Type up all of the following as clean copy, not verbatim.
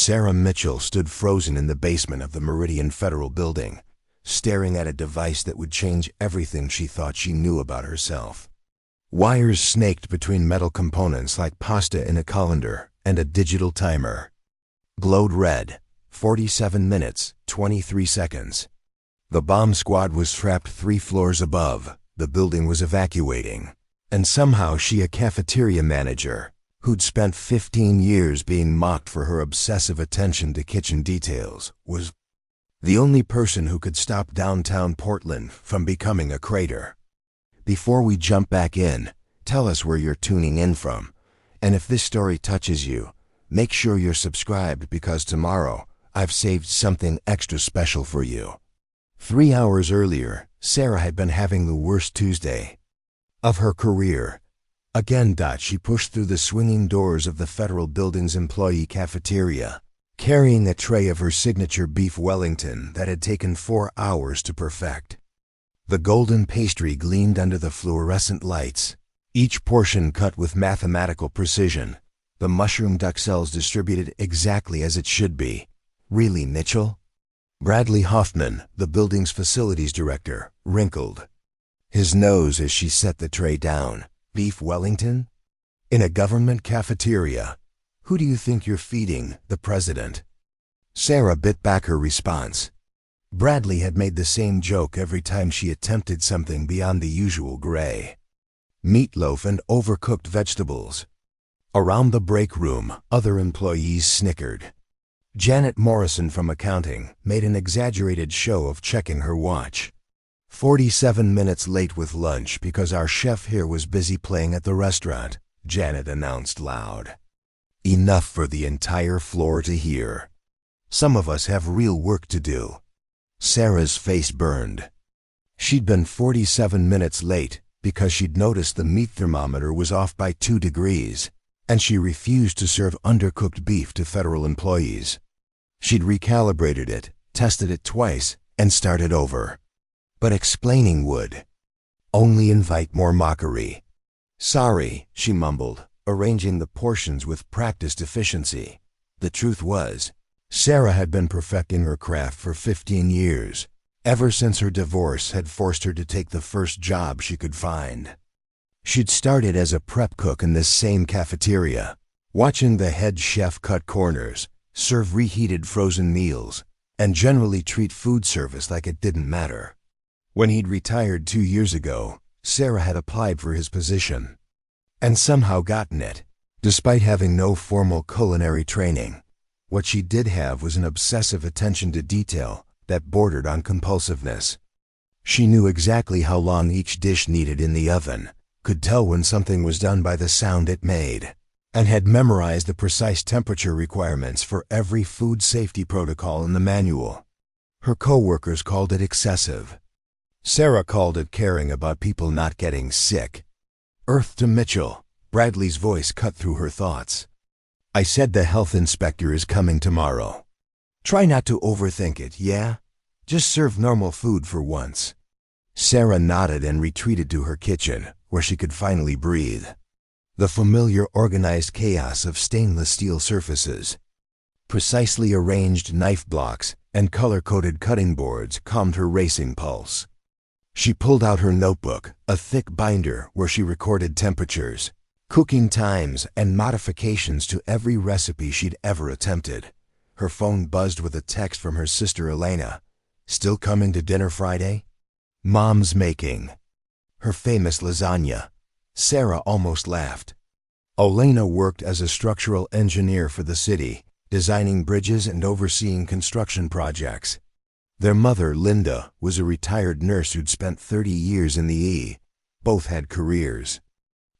Sarah Mitchell stood frozen in the basement of the Meridian Federal Building, staring at a device that would change everything she thought she knew about herself. Wires snaked between metal components like pasta in a colander, and a digital timer glowed red, 47 minutes, 23 seconds. The bomb squad was trapped 3 floors above. The building was evacuating. And somehow she, a cafeteria manager, who'd spent 15 years being mocked for her obsessive attention to kitchen details, was the only person who could stop downtown Portland from becoming a crater. Before we jump back in, tell us where you're tuning in from. And if this story touches you, make sure you're subscribed, because tomorrow I've saved something extra special for you. 3 hours earlier, Sarah had been having the worst Tuesday of her career. Again, she pushed through the swinging doors of the Federal Building's employee cafeteria, carrying a tray of her signature beef Wellington that had taken 4 hours to perfect. The golden pastry gleamed under the fluorescent lights, each portion cut with mathematical precision, the mushroom duxelles distributed exactly as it should be. Really, Mitchell? Bradley Hoffman, the building's facilities director, wrinkled his nose as she set the tray down. Beef Wellington? In a government cafeteria? Who do you think you're feeding, the president? Sarah bit back her response. Bradley had made the same joke every time she attempted something beyond the usual gray. Meatloaf and overcooked vegetables. Around the break room, other employees snickered. Janet Morrison from accounting made an exaggerated show of checking her watch. 47 minutes late with lunch because our chef here was busy playing at the restaurant, Janet announced loud. Enough for the entire floor to hear. Some of us have real work to do. Sarah's face burned. She'd been 47 minutes late because she'd noticed the meat thermometer was off by 2 degrees, and she refused to serve undercooked beef to federal employees. She'd recalibrated it, tested it twice, and started over. But explaining would only invite more mockery. Sorry, she mumbled, arranging the portions with practiced efficiency. The truth was, Sarah had been perfecting her craft for 15 years, ever since her divorce had forced her to take the first job she could find. She'd started as a prep cook in this same cafeteria, watching the head chef cut corners, serve reheated frozen meals, and generally treat food service like it didn't matter. When he'd retired 2 years ago, Sarah had applied for his position, and somehow gotten it, despite having no formal culinary training. What she did have was an obsessive attention to detail that bordered on compulsiveness. She knew exactly how long each dish needed in the oven, could tell when something was done by the sound it made, and had memorized the precise temperature requirements for every food safety protocol in the manual. Her coworkers called it excessive. Sarah called it caring about people not getting sick. Earth to Mitchell, Bradley's voice cut through her thoughts. I said the health inspector is coming tomorrow. Try not to overthink it, yeah? Just serve normal food for once. Sarah nodded and retreated to her kitchen, where she could finally breathe. The familiar organized chaos of stainless steel surfaces, precisely arranged knife blocks, and color-coded cutting boards calmed her racing pulse. She pulled out her notebook, a thick binder where she recorded temperatures, cooking times, and modifications to every recipe she'd ever attempted. Her phone buzzed with a text from her sister Elena. Still coming to dinner Friday? Mom's making her famous lasagna. Sarah almost laughed. Elena worked as a structural engineer for the city, designing bridges and overseeing construction projects. Their mother, Linda, was a retired nurse who'd spent 30 years in the E. Both had careers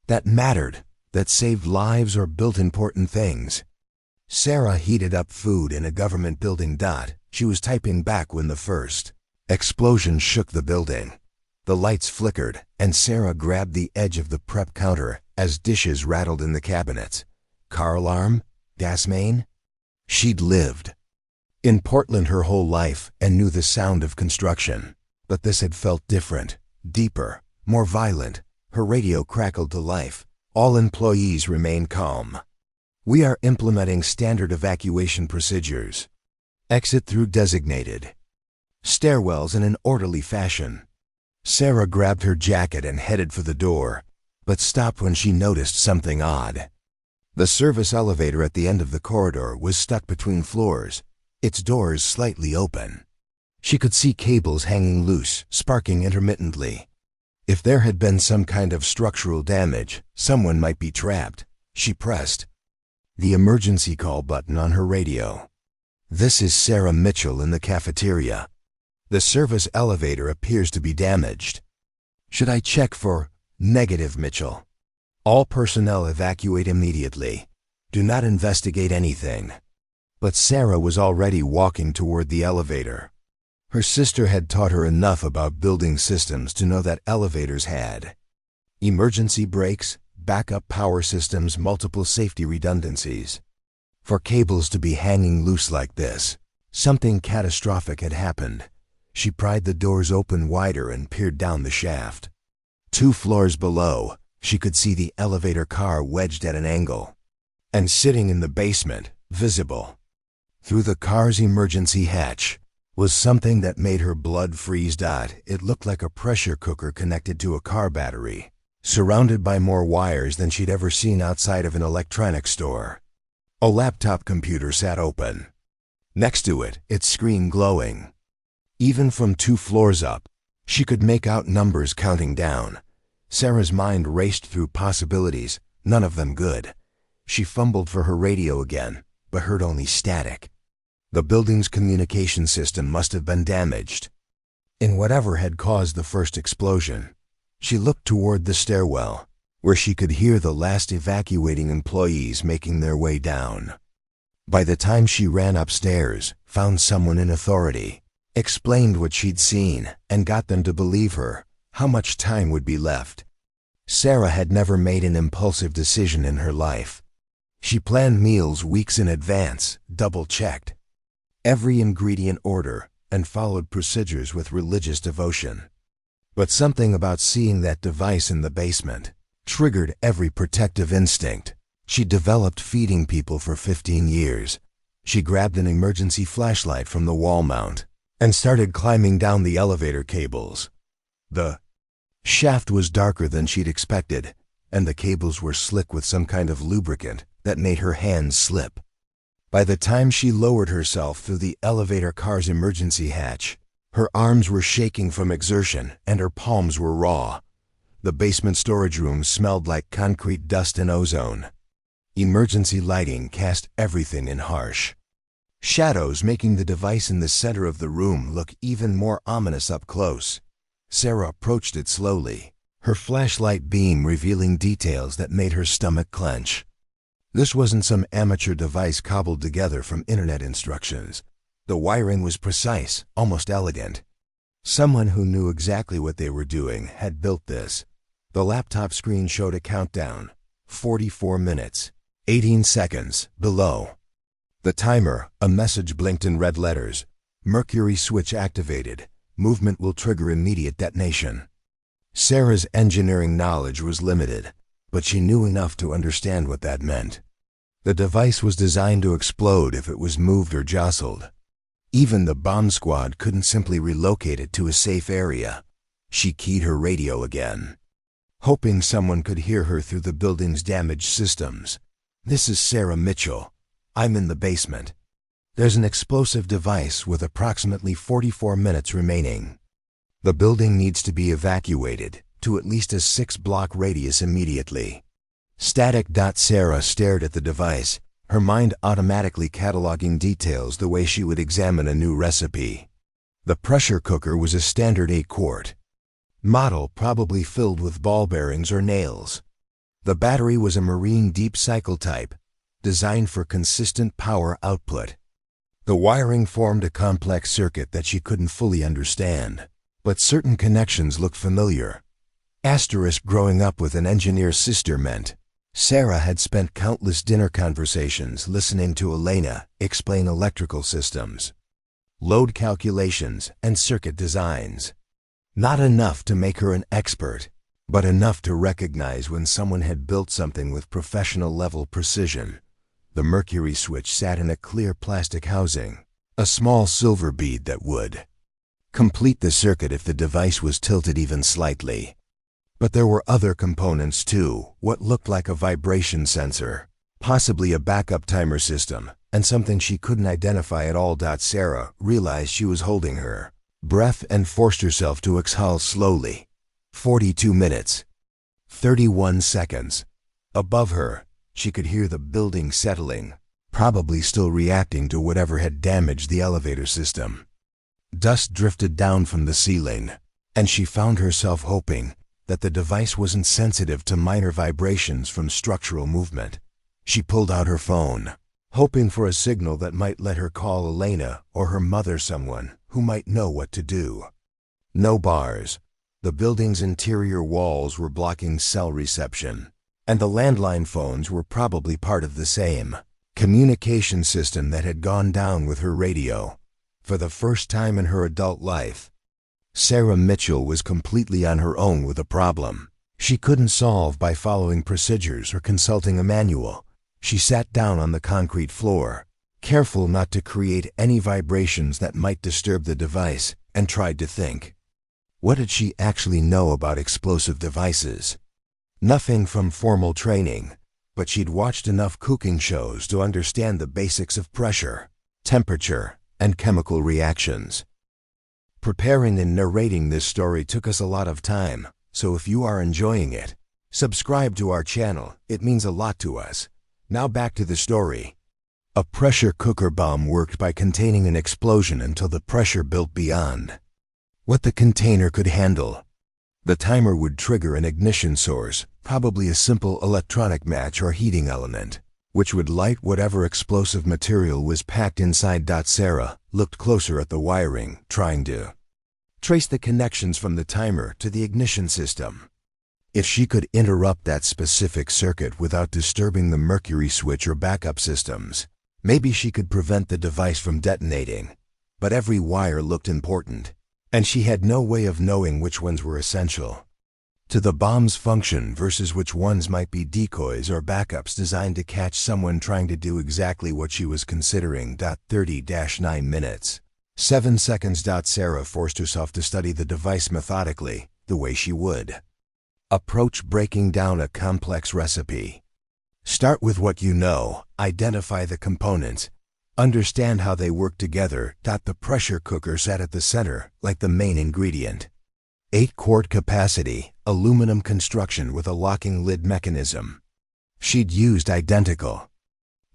that mattered, that saved lives or built important things. Sarah heated up food in a government building. She was typing back when the first explosion shook the building. The lights flickered, and Sarah grabbed the edge of the prep counter as dishes rattled in the cabinets. Car alarm? Gas main? She'd lived in Portland her whole life and knew the sound of construction. But this had felt different, deeper, more violent. Her radio crackled to life. All employees remain calm. We are implementing standard evacuation procedures. Exit through designated stairwells in an orderly fashion. Sarah grabbed her jacket and headed for the door, but stopped when she noticed something odd. The service elevator at the end of the corridor was stuck between floors, its doors slightly open. She could see cables hanging loose, sparking intermittently. If there had been some kind of structural damage, someone might be trapped. She pressed the emergency call button on her radio. This is Sarah Mitchell in the cafeteria. The service elevator appears to be damaged. Should I check for negative, Mitchell? All personnel evacuate immediately. Do not investigate anything. But Sarah was already walking toward the elevator. Her sister had taught her enough about building systems to know that elevators had emergency brakes, backup power systems, multiple safety redundancies. For cables to be hanging loose like this, something catastrophic had happened. She pried the doors open wider and peered down the shaft. 2 floors below, she could see the elevator car wedged at an angle. And sitting in the basement, visible through the car's emergency hatch, was something that made her blood freeze. It looked like a pressure cooker connected to a car battery, surrounded by more wires than she'd ever seen outside of an electronics store. A laptop computer sat open. Next to it, its screen glowing. Even from 2 floors up, she could make out numbers counting down. Sarah's mind raced through possibilities, none of them good. She fumbled for her radio again, but heard only static. The building's communication system must have been damaged in whatever had caused the first explosion. She looked toward the stairwell, where she could hear the last evacuating employees making their way down. By the time she ran upstairs, found someone in authority, explained what she'd seen, and got them to believe her, how much time would be left. Sarah had never made an impulsive decision in her life. She planned meals weeks in advance, double-checked every ingredient order, and followed procedures with religious devotion. But something about seeing that device in the basement triggered every protective instinct. She developed feeding people for 15 years. She grabbed an emergency flashlight from the wall mount and started climbing down the elevator cables. The shaft was darker than she'd expected, and the cables were slick with some kind of lubricant that made her hands slip. By the time she lowered herself through the elevator car's emergency hatch, her arms were shaking from exertion and her palms were raw. The basement storage room smelled like concrete dust and ozone. Emergency lighting cast everything in harsh shadows, making the device in the center of the room look even more ominous up close. Sarah approached it slowly, her flashlight beam revealing details that made her stomach clench. This wasn't some amateur device cobbled together from internet instructions. The wiring was precise, almost elegant. Someone who knew exactly what they were doing had built this. The laptop screen showed a countdown, 44 minutes, 18 seconds, below. The timer, a message blinked in red letters. Mercury switch activated. Movement will trigger immediate detonation. Sarah's engineering knowledge was limited, but she knew enough to understand what that meant. The device was designed to explode if it was moved or jostled. Even the bomb squad couldn't simply relocate it to a safe area. She keyed her radio again, hoping someone could hear her through the building's damaged systems. This is Sarah Mitchell. I'm in the basement. There's an explosive device with approximately 44 minutes remaining. The building needs to be evacuated to at least a 6-block radius immediately. Static. Sarah stared at the device, her mind automatically cataloging details the way she would examine a new recipe. The pressure cooker was a standard 8-quart model, probably filled with ball bearings or nails. The battery was a marine deep cycle type, designed for consistent power output. The wiring formed a complex circuit that she couldn't fully understand, but certain connections looked familiar. Growing up with an engineer's sister meant Sarah had spent countless dinner conversations listening to Elena explain electrical systems, load calculations, and circuit designs. Not enough to make her an expert, but enough to recognize when someone had built something with professional-level precision. The mercury switch sat in a clear plastic housing, a small silver bead that would complete the circuit if the device was tilted even slightly. But there were other components too, what looked like a vibration sensor, possibly a backup timer system, and something she couldn't identify at all. Sarah realized she was holding her breath and forced herself to exhale slowly. 42 minutes. 31 seconds. Above her, she could hear the building settling, probably still reacting to whatever had damaged the elevator system. Dust drifted down from the ceiling, and she found herself hoping that the device wasn't sensitive to minor vibrations from structural movement. She pulled out her phone, hoping for a signal that might let her call Elena or her mother, someone who might know what to do. No bars. The building's interior walls were blocking cell reception, and the landline phones were probably part of the same communication system that had gone down with her radio. For the first time in her adult life, Sarah Mitchell was completely on her own with a problem she couldn't solve by following procedures or consulting a manual. She sat down on the concrete floor, careful not to create any vibrations that might disturb the device, and tried to think. What did she actually know about explosive devices? Nothing from formal training, but she'd watched enough cooking shows to understand the basics of pressure, temperature, and chemical reactions. Preparing and narrating this story took us a lot of time, so if you are enjoying it, subscribe to our channel. It means a lot to us. Now back to the story. A pressure cooker bomb worked by containing an explosion until the pressure built beyond what the container could handle. The timer would trigger an ignition source, probably a simple electronic match or heating element, which would light whatever explosive material was packed inside. Sarah looked closer at the wiring, trying to trace the connections from the timer to the ignition system. If she could interrupt that specific circuit without disturbing the mercury switch or backup systems, maybe she could prevent the device from detonating. But every wire looked important, and she had no way of knowing which ones were essential to the bomb's function versus which ones might be decoys or backups designed to catch someone trying to do exactly what she was considering. 30-9 minutes. 7 seconds. Sarah forced herself to study the device methodically, the way she would approach breaking down a complex recipe. Start with what you know, identify the components, understand how they work together. The pressure cooker sat at the center, like the main ingredient. 8-quart capacity, aluminum construction with a locking lid mechanism. She'd used identical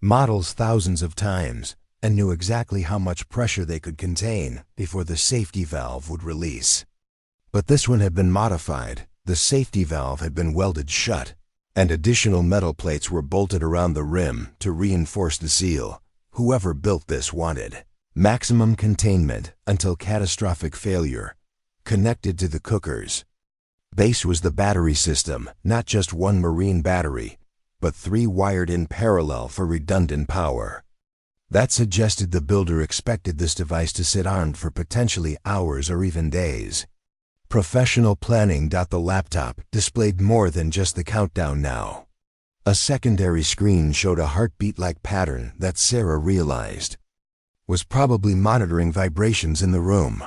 models thousands of times and knew exactly how much pressure they could contain before the safety valve would release. But this one had been modified. The safety valve had been welded shut, and additional metal plates were bolted around the rim to reinforce the seal. Whoever built this wanted maximum containment until catastrophic failure. Connected to the cooker's base was the battery system, not just one marine battery, but 3 wired in parallel for redundant power. That suggested the builder expected this device to sit on for potentially hours or even days. Professional planning. The laptop displayed more than just the countdown now. A secondary screen showed a heartbeat-like pattern that Sarah realized was probably monitoring vibrations in the room.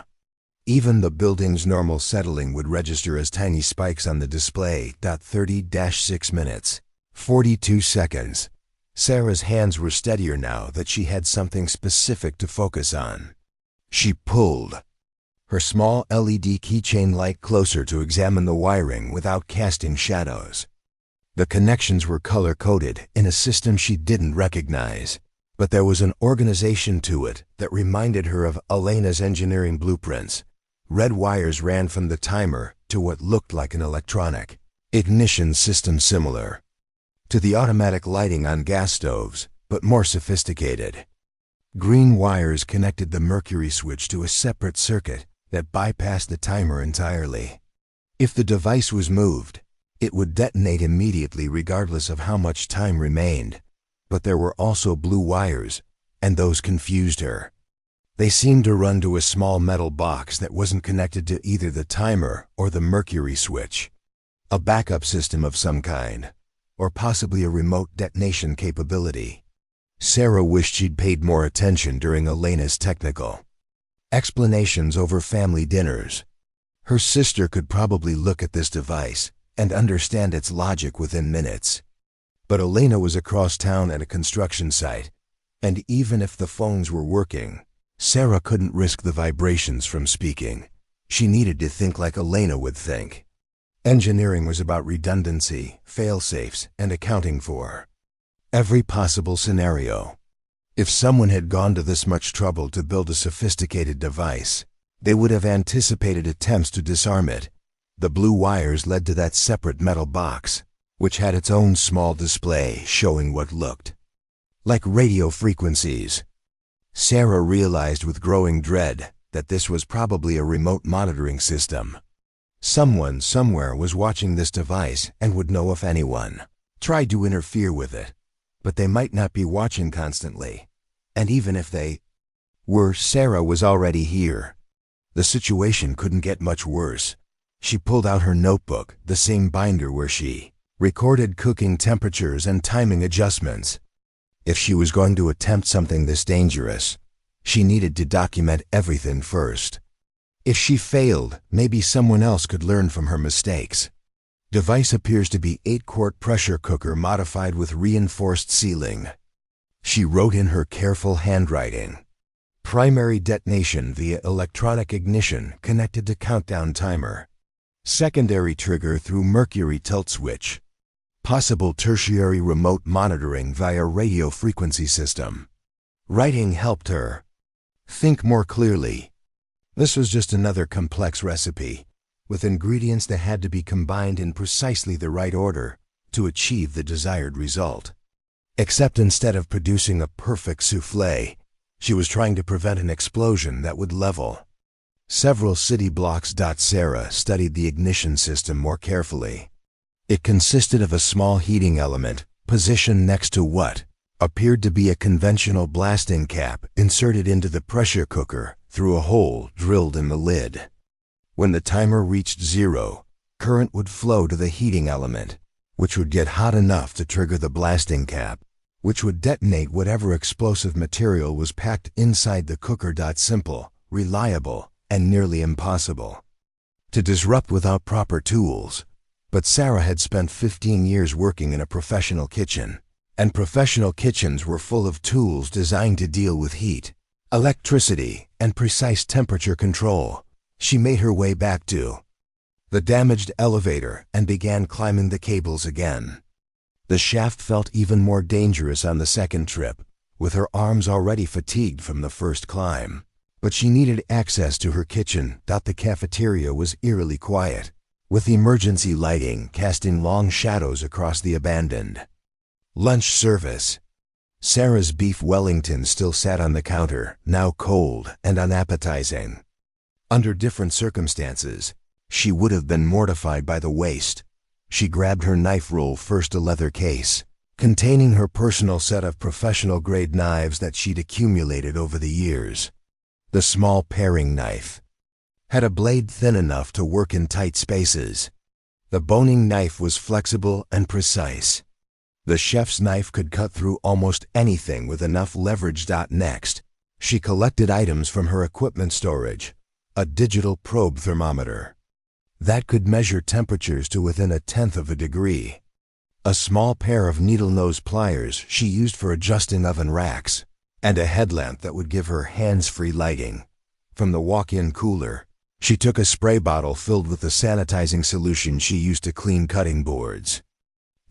Even the building's normal settling would register as tiny spikes on the display. 30-6 minutes. 42 seconds. Sarah's hands were steadier now that she had something specific to focus on. She pulled her small LED keychain light closer to examine the wiring without casting shadows. The connections were color-coded in a system she didn't recognize, but there was an organization to it that reminded her of Elena's engineering blueprints. Red wires ran from the timer to what looked like an electronic ignition system similar to the automatic lighting on gas stoves, but more sophisticated. Green wires connected the mercury switch to a separate circuit that bypassed the timer entirely. If the device was moved, it would detonate immediately regardless of how much time remained. But there were also blue wires, and those confused her. They seemed to run to a small metal box that wasn't connected to either the timer or the mercury switch. A backup system of some kind, or possibly a remote detonation capability. Sarah wished she'd paid more attention during Elena's technical explanations over family dinners. Her sister could probably look at this device and understand its logic within minutes. But Elena was across town at a construction site, and even if the phones were working, Sarah couldn't risk the vibrations from speaking. She needed to think like Elena would think. Engineering was about redundancy, fail-safes, and accounting for every possible scenario. If someone had gone to this much trouble to build a sophisticated device, they would have anticipated attempts to disarm it. The blue wires led to that separate metal box, which had its own small display showing what looked like radio frequencies. Sarah realized with growing dread that this was probably a remote monitoring system. Someone somewhere was watching this device and would know if anyone tried to interfere with it. But they might not be watching constantly. And even if they were, Sarah was already here. The situation couldn't get much worse. She pulled out her notebook, the same binder where she recorded cooking temperatures and timing adjustments. If she was going to attempt something this dangerous, she needed to document everything first. If she failed, maybe someone else could learn from her mistakes. Device appears to be 8-quart pressure cooker modified with reinforced sealing. She wrote in her careful handwriting. Primary detonation via electronic ignition connected to countdown timer. Secondary trigger through mercury tilt switch. Possible tertiary remote monitoring via radio frequency system. Writing helped her think more clearly. This was just another complex recipe, with ingredients that had to be combined in precisely the right order to achieve the desired result. Except instead of producing a perfect soufflé, she was trying to prevent an explosion that would level several city blocks. Sarah studied the ignition system more carefully. It consisted of a small heating element positioned next to what appeared to be a conventional blasting cap inserted into the pressure cooker through a hole drilled in the lid. When the timer reached 0, current would flow to the heating element, which would get hot enough to trigger the blasting cap, which would detonate whatever explosive material was packed inside the cooker. Simple, reliable, and nearly impossible to disrupt without proper tools. But Sarah had spent 15 years working in a professional kitchen, and professional kitchens were full of tools designed to deal with heat, electricity, and precise temperature control. She made her way back to the damaged elevator and began climbing the cables again. The shaft felt even more dangerous on the second trip, with her arms already fatigued from the first climb. But she needed access to her kitchen. The cafeteria was eerily quiet, with emergency lighting casting long shadows across the abandoned lunch service. Sarah's beef Wellington still sat on the counter, now cold and unappetizing. Under different circumstances, she would have been mortified by the waste. She grabbed her knife roll, first a leather case, containing her personal set of professional-grade knives that she'd accumulated over the years. The small paring knife had a blade thin enough to work in tight spaces. The boning knife was flexible and precise. The chef's knife could cut through almost anything with enough leverage. Next, she collected items from her equipment storage. A digital probe thermometer that could measure temperatures to within 1/10 of a degree. A small pair of needle-nose pliers she used for adjusting oven racks, and a headlamp that would give her hands-free lighting. From the walk-in cooler, she took a spray bottle filled with the sanitizing solution she used to clean cutting boards.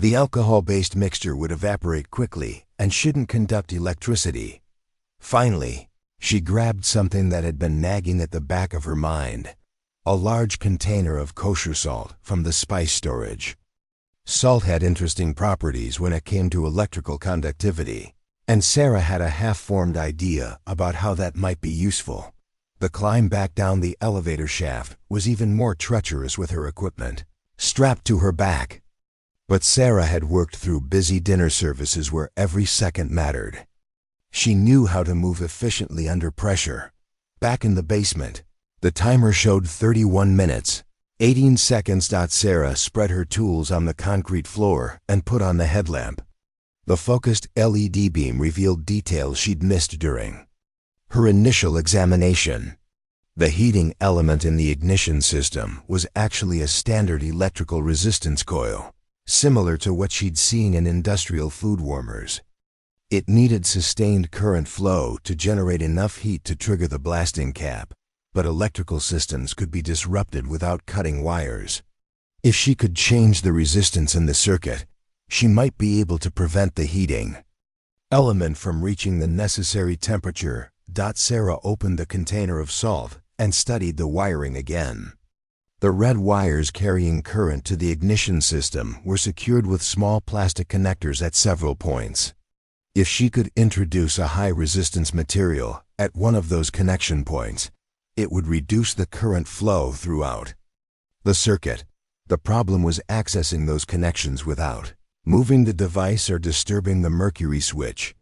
The alcohol-based mixture would evaporate quickly and shouldn't conduct electricity. Finally, she grabbed something that had been nagging at the back of her mind, a large container of kosher salt from the spice storage. Salt had interesting properties when it came to electrical conductivity, and Sarah had a half-formed idea about how that might be useful. The climb back down the elevator shaft was even more treacherous with her equipment strapped to her back. But Sarah had worked through busy dinner services where every second mattered. She knew how to move efficiently under pressure. Back in the basement, the timer showed 31 minutes, 18 seconds. Sarah spread her tools on the concrete floor and put on the headlamp. The focused LED beam revealed details she'd missed during her initial examination. The heating element in the ignition system was actually a standard electrical resistance coil, similar to what she'd seen in industrial food warmers. It needed sustained current flow to generate enough heat to trigger the blasting cap, but electrical systems could be disrupted without cutting wires. If she could change the resistance in the circuit, she might be able to prevent the heating element from reaching the necessary temperature. Sarah opened the container of salt and studied the wiring again. The red wires carrying current to the ignition system were secured with small plastic connectors at several points. If she could introduce a high-resistance material at one of those connection points, it would reduce the current flow throughout the circuit. The problem was accessing those connections without moving the device or disturbing the mercury switch.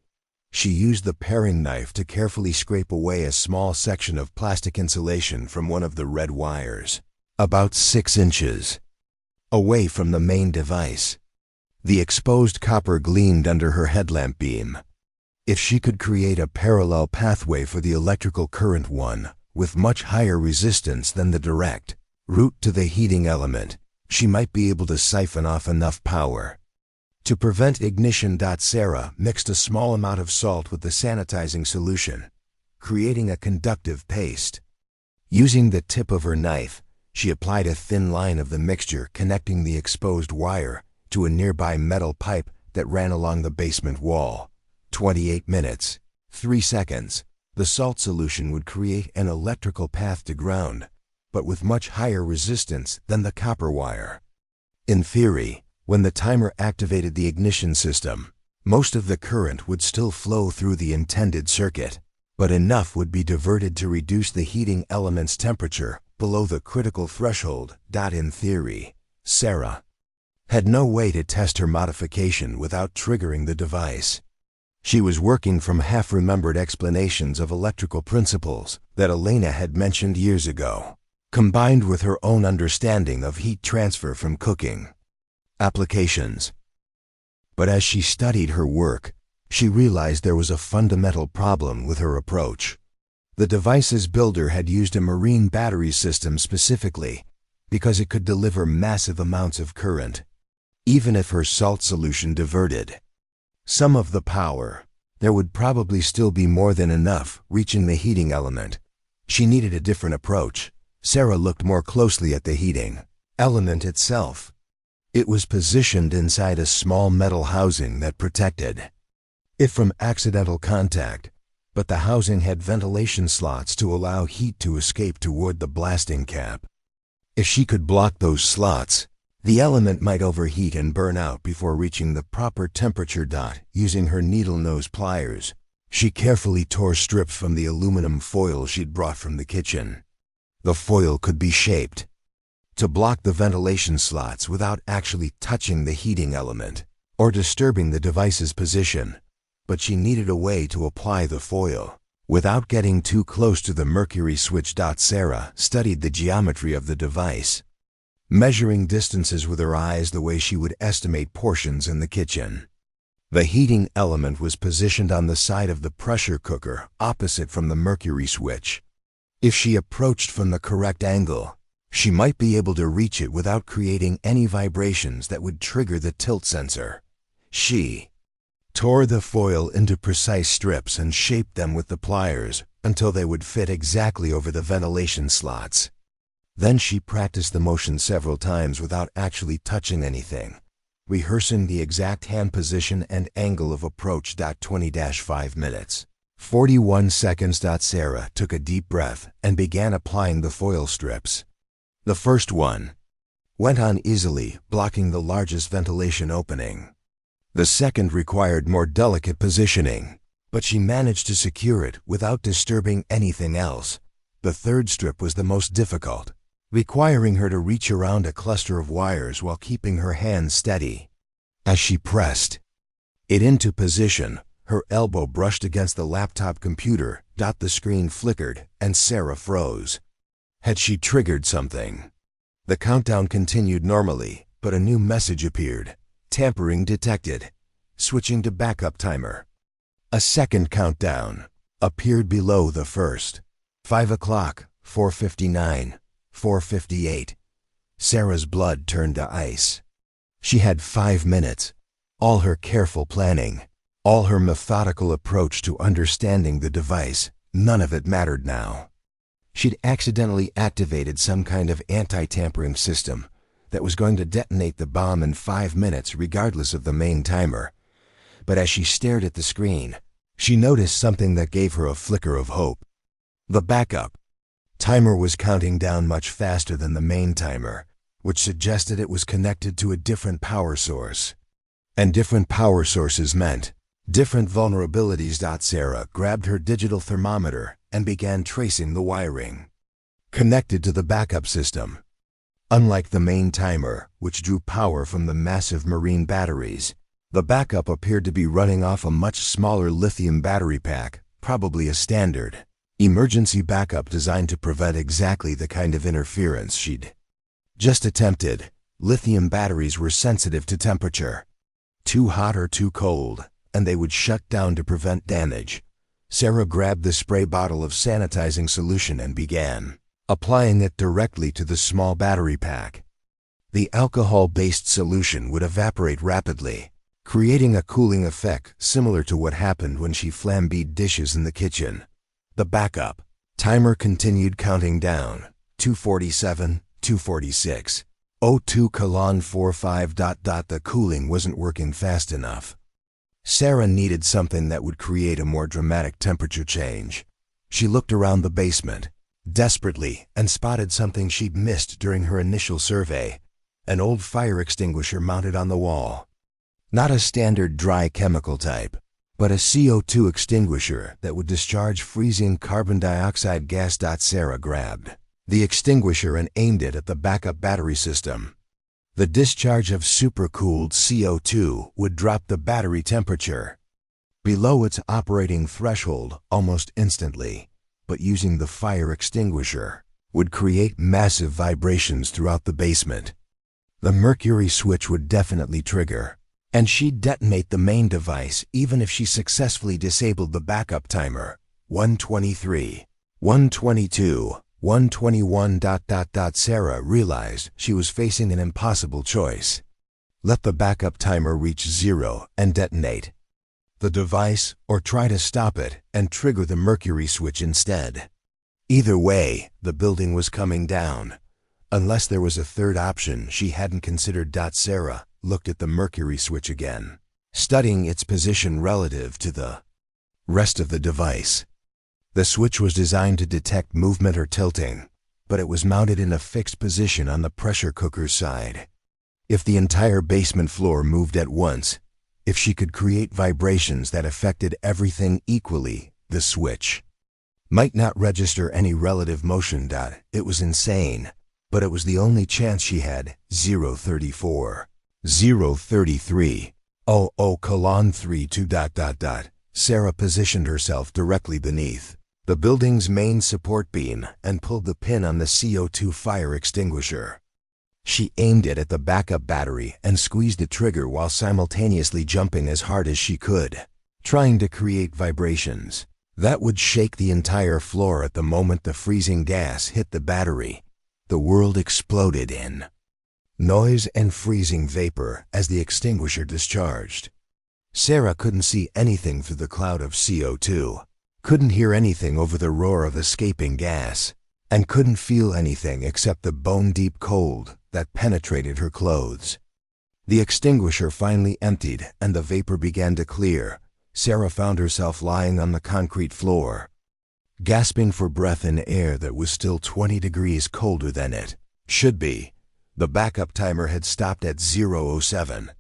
She used the paring knife to carefully scrape away a small section of plastic insulation from one of the red wires, about 6 inches away from the main device. The exposed copper gleamed under her headlamp beam. If she could create a parallel pathway for the electrical current one, with much higher resistance than the direct route to the heating element, she might be able to siphon off enough power to prevent ignition. Sarah mixed a small amount of salt with the sanitizing solution, creating a conductive paste. Using the tip of her knife, she applied a thin line of the mixture connecting the exposed wire to a nearby metal pipe that ran along the basement wall. 28 minutes, 3 seconds. The salt solution would create an electrical path to ground, but with much higher resistance than the copper wire. In theory, when the timer activated the ignition system, most of the current would still flow through the intended circuit, but enough would be diverted to reduce the heating element's temperature below the critical threshold. In theory, Sarah had no way to test her modification without triggering the device. She was working from half-remembered explanations of electrical principles that Elena had mentioned years ago, combined with her own understanding of heat transfer from cooking applications. But as she studied her work, she realized there was a fundamental problem with her approach. The device's builder had used a marine battery system specifically because it could deliver massive amounts of current. Even if her salt solution diverted some of the power, there would probably still be more than enough reaching the heating element. She needed a different approach. Sarah looked more closely at the heating element itself. It was positioned inside a small metal housing that protected it from accidental contact, but the housing had ventilation slots to allow heat to escape toward the blasting cap. If she could block those slots, the element might overheat and burn out before reaching the proper temperature. Using her needle nose pliers, she carefully tore strips from the aluminum foil she'd brought from the kitchen. The foil could be shaped to block the ventilation slots without actually touching the heating element or disturbing the device's position, but she needed a way to apply the foil without getting too close to the mercury switch. Sarah studied the geometry of the device, measuring distances with her eyes the way she would estimate portions in the kitchen. The heating element was positioned on the side of the pressure cooker opposite from the mercury switch. If she approached from the correct angle, she might be able to reach it without creating any vibrations that would trigger the tilt sensor. She tore the foil into precise strips and shaped them with the pliers until they would fit exactly over the ventilation slots. Then she practiced the motion several times without actually touching anything, rehearsing the exact hand position and angle of approach. 20-5 minutes, 41 seconds. Sarah took a deep breath and began applying the foil strips. The first one went on easily, blocking the largest ventilation opening. The second required more delicate positioning, but she managed to secure it without disturbing anything else. The third strip was the most difficult, requiring her to reach around a cluster of wires while keeping her hands steady. As she pressed it into position, her elbow brushed against the laptop computer. The screen flickered and Sarah froze. Had she triggered something? The countdown continued normally, but a new message appeared. Tampering detected. switching to backup timer. A second countdown appeared below the first. 5 o'clock, 4:59, 4:58. Sarah's blood turned to ice. She had 5 minutes. All her careful planning, all her methodical approach to understanding the device, none of it mattered now. She'd accidentally activated some kind of anti-tampering system that was going to detonate the bomb in 5 minutes regardless of the main timer. But as she stared at the screen, she noticed something that gave her a flicker of hope. The backup timer was counting down much faster than the main timer, which suggested it was connected to a different power source. And different power sources meant different vulnerabilities. Sarah grabbed her digital thermometer and began tracing the wiring. Connected to the backup system. Unlike the main timer, which drew power from the massive marine batteries, the backup appeared to be running off a much smaller lithium battery pack, probably a standard emergency backup designed to prevent exactly the kind of interference she'd just attempted. Lithium batteries were sensitive to temperature. Too hot or too cold, and they would shut down to prevent damage. Sarah grabbed the spray bottle of sanitizing solution and began applying it directly to the small battery pack. The alcohol-based solution would evaporate rapidly, creating a cooling effect similar to what happened when she flambéed dishes in the kitchen. The backup timer continued counting down. 2:47, 2:46, 02:45. The cooling wasn't working fast enough. Sarah needed something that would create a more dramatic temperature change. She looked around the basement desperately and spotted something she'd missed during her initial survey: an old fire extinguisher mounted on the wall. Not a standard dry chemical type, but a CO2 extinguisher that would discharge freezing carbon dioxide gas. Sarah grabbed the extinguisher and aimed it at the backup battery system. The discharge of supercooled CO2 would drop the battery temperature below its operating threshold almost instantly, but using the fire extinguisher would create massive vibrations throughout the basement. The mercury switch would definitely trigger, and she'd detonate the main device even if she successfully disabled the backup timer. 1:23, 1:22, 1:21. Sarah realized she was facing an impossible choice. Let the backup timer reach 0 and detonate the device, or try to stop it and trigger the mercury switch instead. Either way, the building was coming down, unless there was a third option she hadn't considered. Sarah looked at the mercury switch again, studying its position relative to the rest of the device. The switch was designed to detect movement or tilting, but it was mounted in a fixed position on the pressure cooker's side. If the entire basement floor moved at once, if she could create vibrations that affected everything equally, the switch might not register any relative motion. It was insane, but it was the only chance she had. 0:34, 0:33, 00:32. Sarah positioned herself directly beneath the building's main support beam and pulled the pin on the CO2 fire extinguisher. She aimed it at the backup battery and squeezed the trigger while simultaneously jumping as hard as she could, trying to create vibrations that would shake the entire floor. At the moment the freezing gas hit the battery, the world exploded in noise and freezing vapor as the extinguisher discharged. Sarah couldn't see anything through the cloud of CO2, couldn't hear anything over the roar of escaping gas, and couldn't feel anything except the bone-deep cold that penetrated her clothes. The extinguisher finally emptied and the vapor began to clear. Sarah found herself lying on the concrete floor, gasping for breath in air that was still 20 degrees colder than it should be. The backup timer had stopped at 0:07.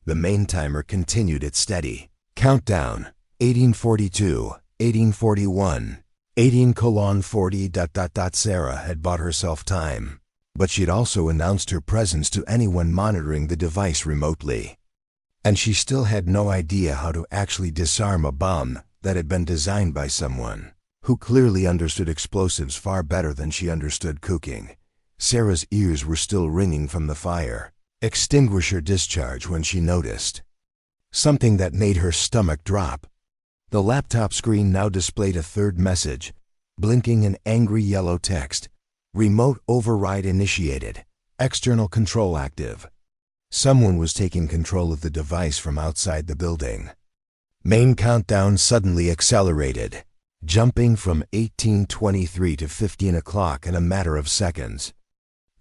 The main timer continued its steady countdown. 18:42, 18:41, 18:40. Sarah had bought herself time, but she'd also announced her presence to anyone monitoring the device remotely. And she still had no idea how to actually disarm a bomb that had been designed by someone who clearly understood explosives far better than she understood cooking. Sarah's ears were still ringing from the fire extinguisher discharge when she noticed something that made her stomach drop. The laptop screen now displayed a third message, blinking in angry yellow text. Remote override initiated. External control active. Someone was taking control of the device from outside the building. Main countdown suddenly accelerated, jumping from 18:23 to 15 o'clock in a matter of seconds.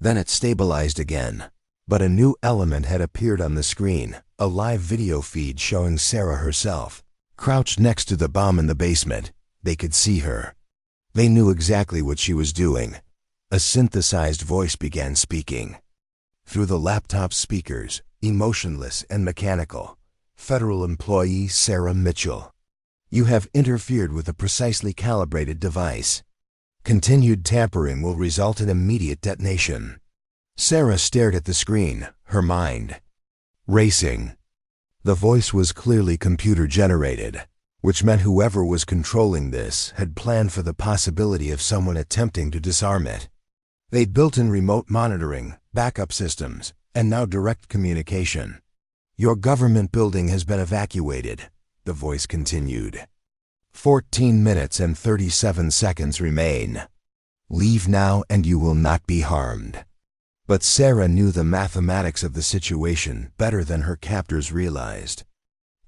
Then it stabilized again, but a new element had appeared on the screen, a live video feed showing Sarah herself. Crouched next to the bomb in the basement, they could see her. They knew exactly what she was doing. A synthesized voice began speaking. Through the laptop speakers, emotionless and mechanical. Federal employee Sarah Mitchell. You have interfered with a precisely calibrated device. Continued tampering will result in immediate detonation. Sarah stared at the screen, her mind racing. The voice was clearly computer-generated, which meant whoever was controlling this had planned for the possibility of someone attempting to disarm it. They'd built in remote monitoring, backup systems, and now direct communication. Your government building has been evacuated, the voice continued. 14 minutes and 37 seconds remain. Leave now and you will not be harmed. But Sarah knew the mathematics of the situation better than her captors realized.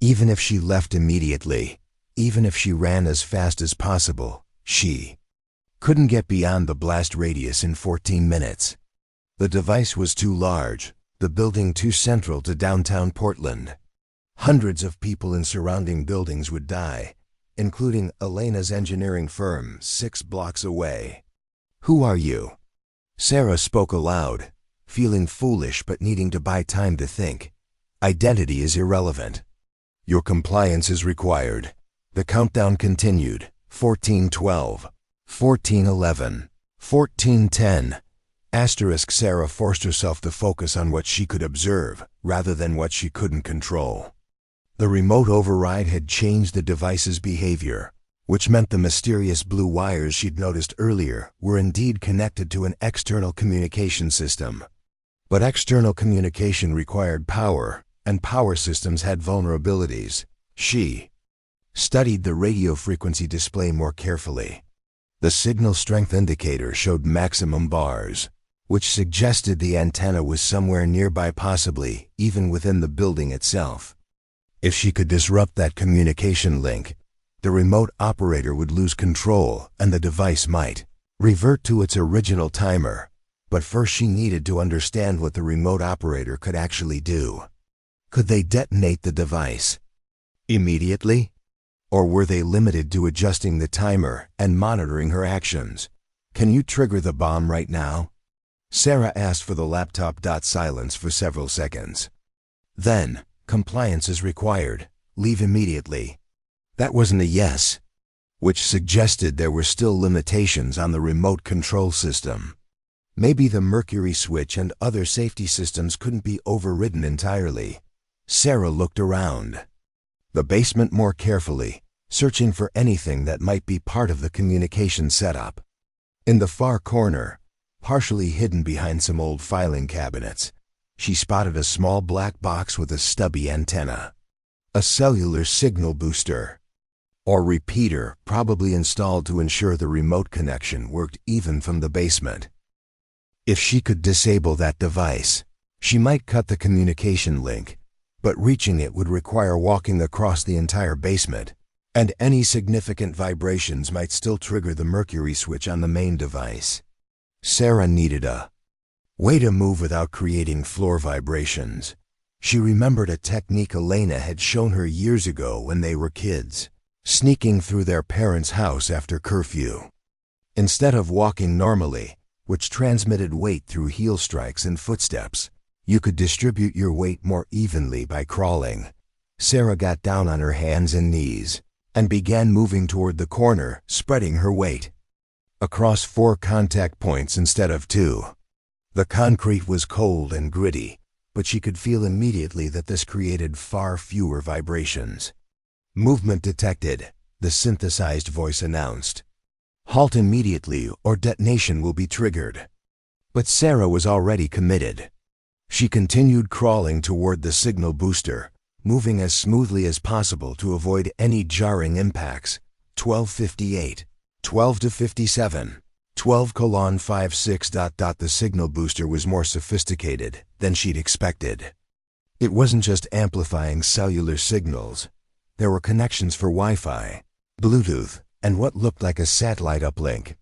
Even if she left immediately, even if she ran as fast as possible, she couldn't get beyond the blast radius in 14 minutes. The device was too large, the building too central to downtown Portland. Hundreds of people in surrounding buildings would die, including Elena's engineering firm 6 blocks away. Who are you? Sarah spoke aloud, feeling foolish but needing to buy time to think. Identity is irrelevant. Your compliance is required. The countdown continued. 14:12, 14:11, 14:10. Sarah forced herself to focus on what she could observe, rather than what she couldn't control. The remote override had changed the device's behavior, which meant the mysterious blue wires she'd noticed earlier were indeed connected to an external communication system. But external communication required power, and power systems had vulnerabilities. She studied the radio frequency display more carefully. The signal strength indicator showed maximum bars, which suggested the antenna was somewhere nearby, possibly even within the building itself. If she could disrupt that communication link, the remote operator would lose control and the device might revert to its original timer. But first she needed to understand what the remote operator could actually do. Could they detonate the device immediately? Or were they limited to adjusting the timer and monitoring her actions? Can you trigger the bomb right now? Sarah asked for the laptop. Silence for several seconds. Then, compliance is required. Leave immediately. That wasn't a yes, which suggested there were still limitations on the remote control system. Maybe the mercury switch and other safety systems couldn't be overridden entirely. Sarah looked around the basement more carefully, searching for anything that might be part of the communication setup. In the far corner, partially hidden behind some old filing cabinets, she spotted a small black box with a stubby antenna. A cellular signal booster, or repeater, probably installed to ensure the remote connection worked even from the basement. If she could disable that device, she might cut the communication link, but reaching it would require walking across the entire basement, and any significant vibrations might still trigger the mercury switch on the main device. Sarah needed a way to move without creating floor vibrations. She remembered a technique Elena had shown her years ago when they were kids, sneaking through their parents' house after curfew. Instead of walking normally, which transmitted weight through heel strikes and footsteps, you could distribute your weight more evenly by crawling. Sarah got down on her hands and knees and began moving toward the corner, spreading her weight across 4 contact points instead of 2. The concrete was cold and gritty, but she could feel immediately that this created far fewer vibrations. Movement detected, the synthesized voice announced. Halt immediately or detonation will be triggered. But Sarah was already committed. She continued crawling toward the signal booster, moving as smoothly as possible to avoid any jarring impacts. 12:58, 12 to 57, 12:56. The signal booster was more sophisticated than she'd expected. It wasn't just amplifying cellular signals. There were connections for Wi-Fi, Bluetooth, and what looked like a satellite uplink.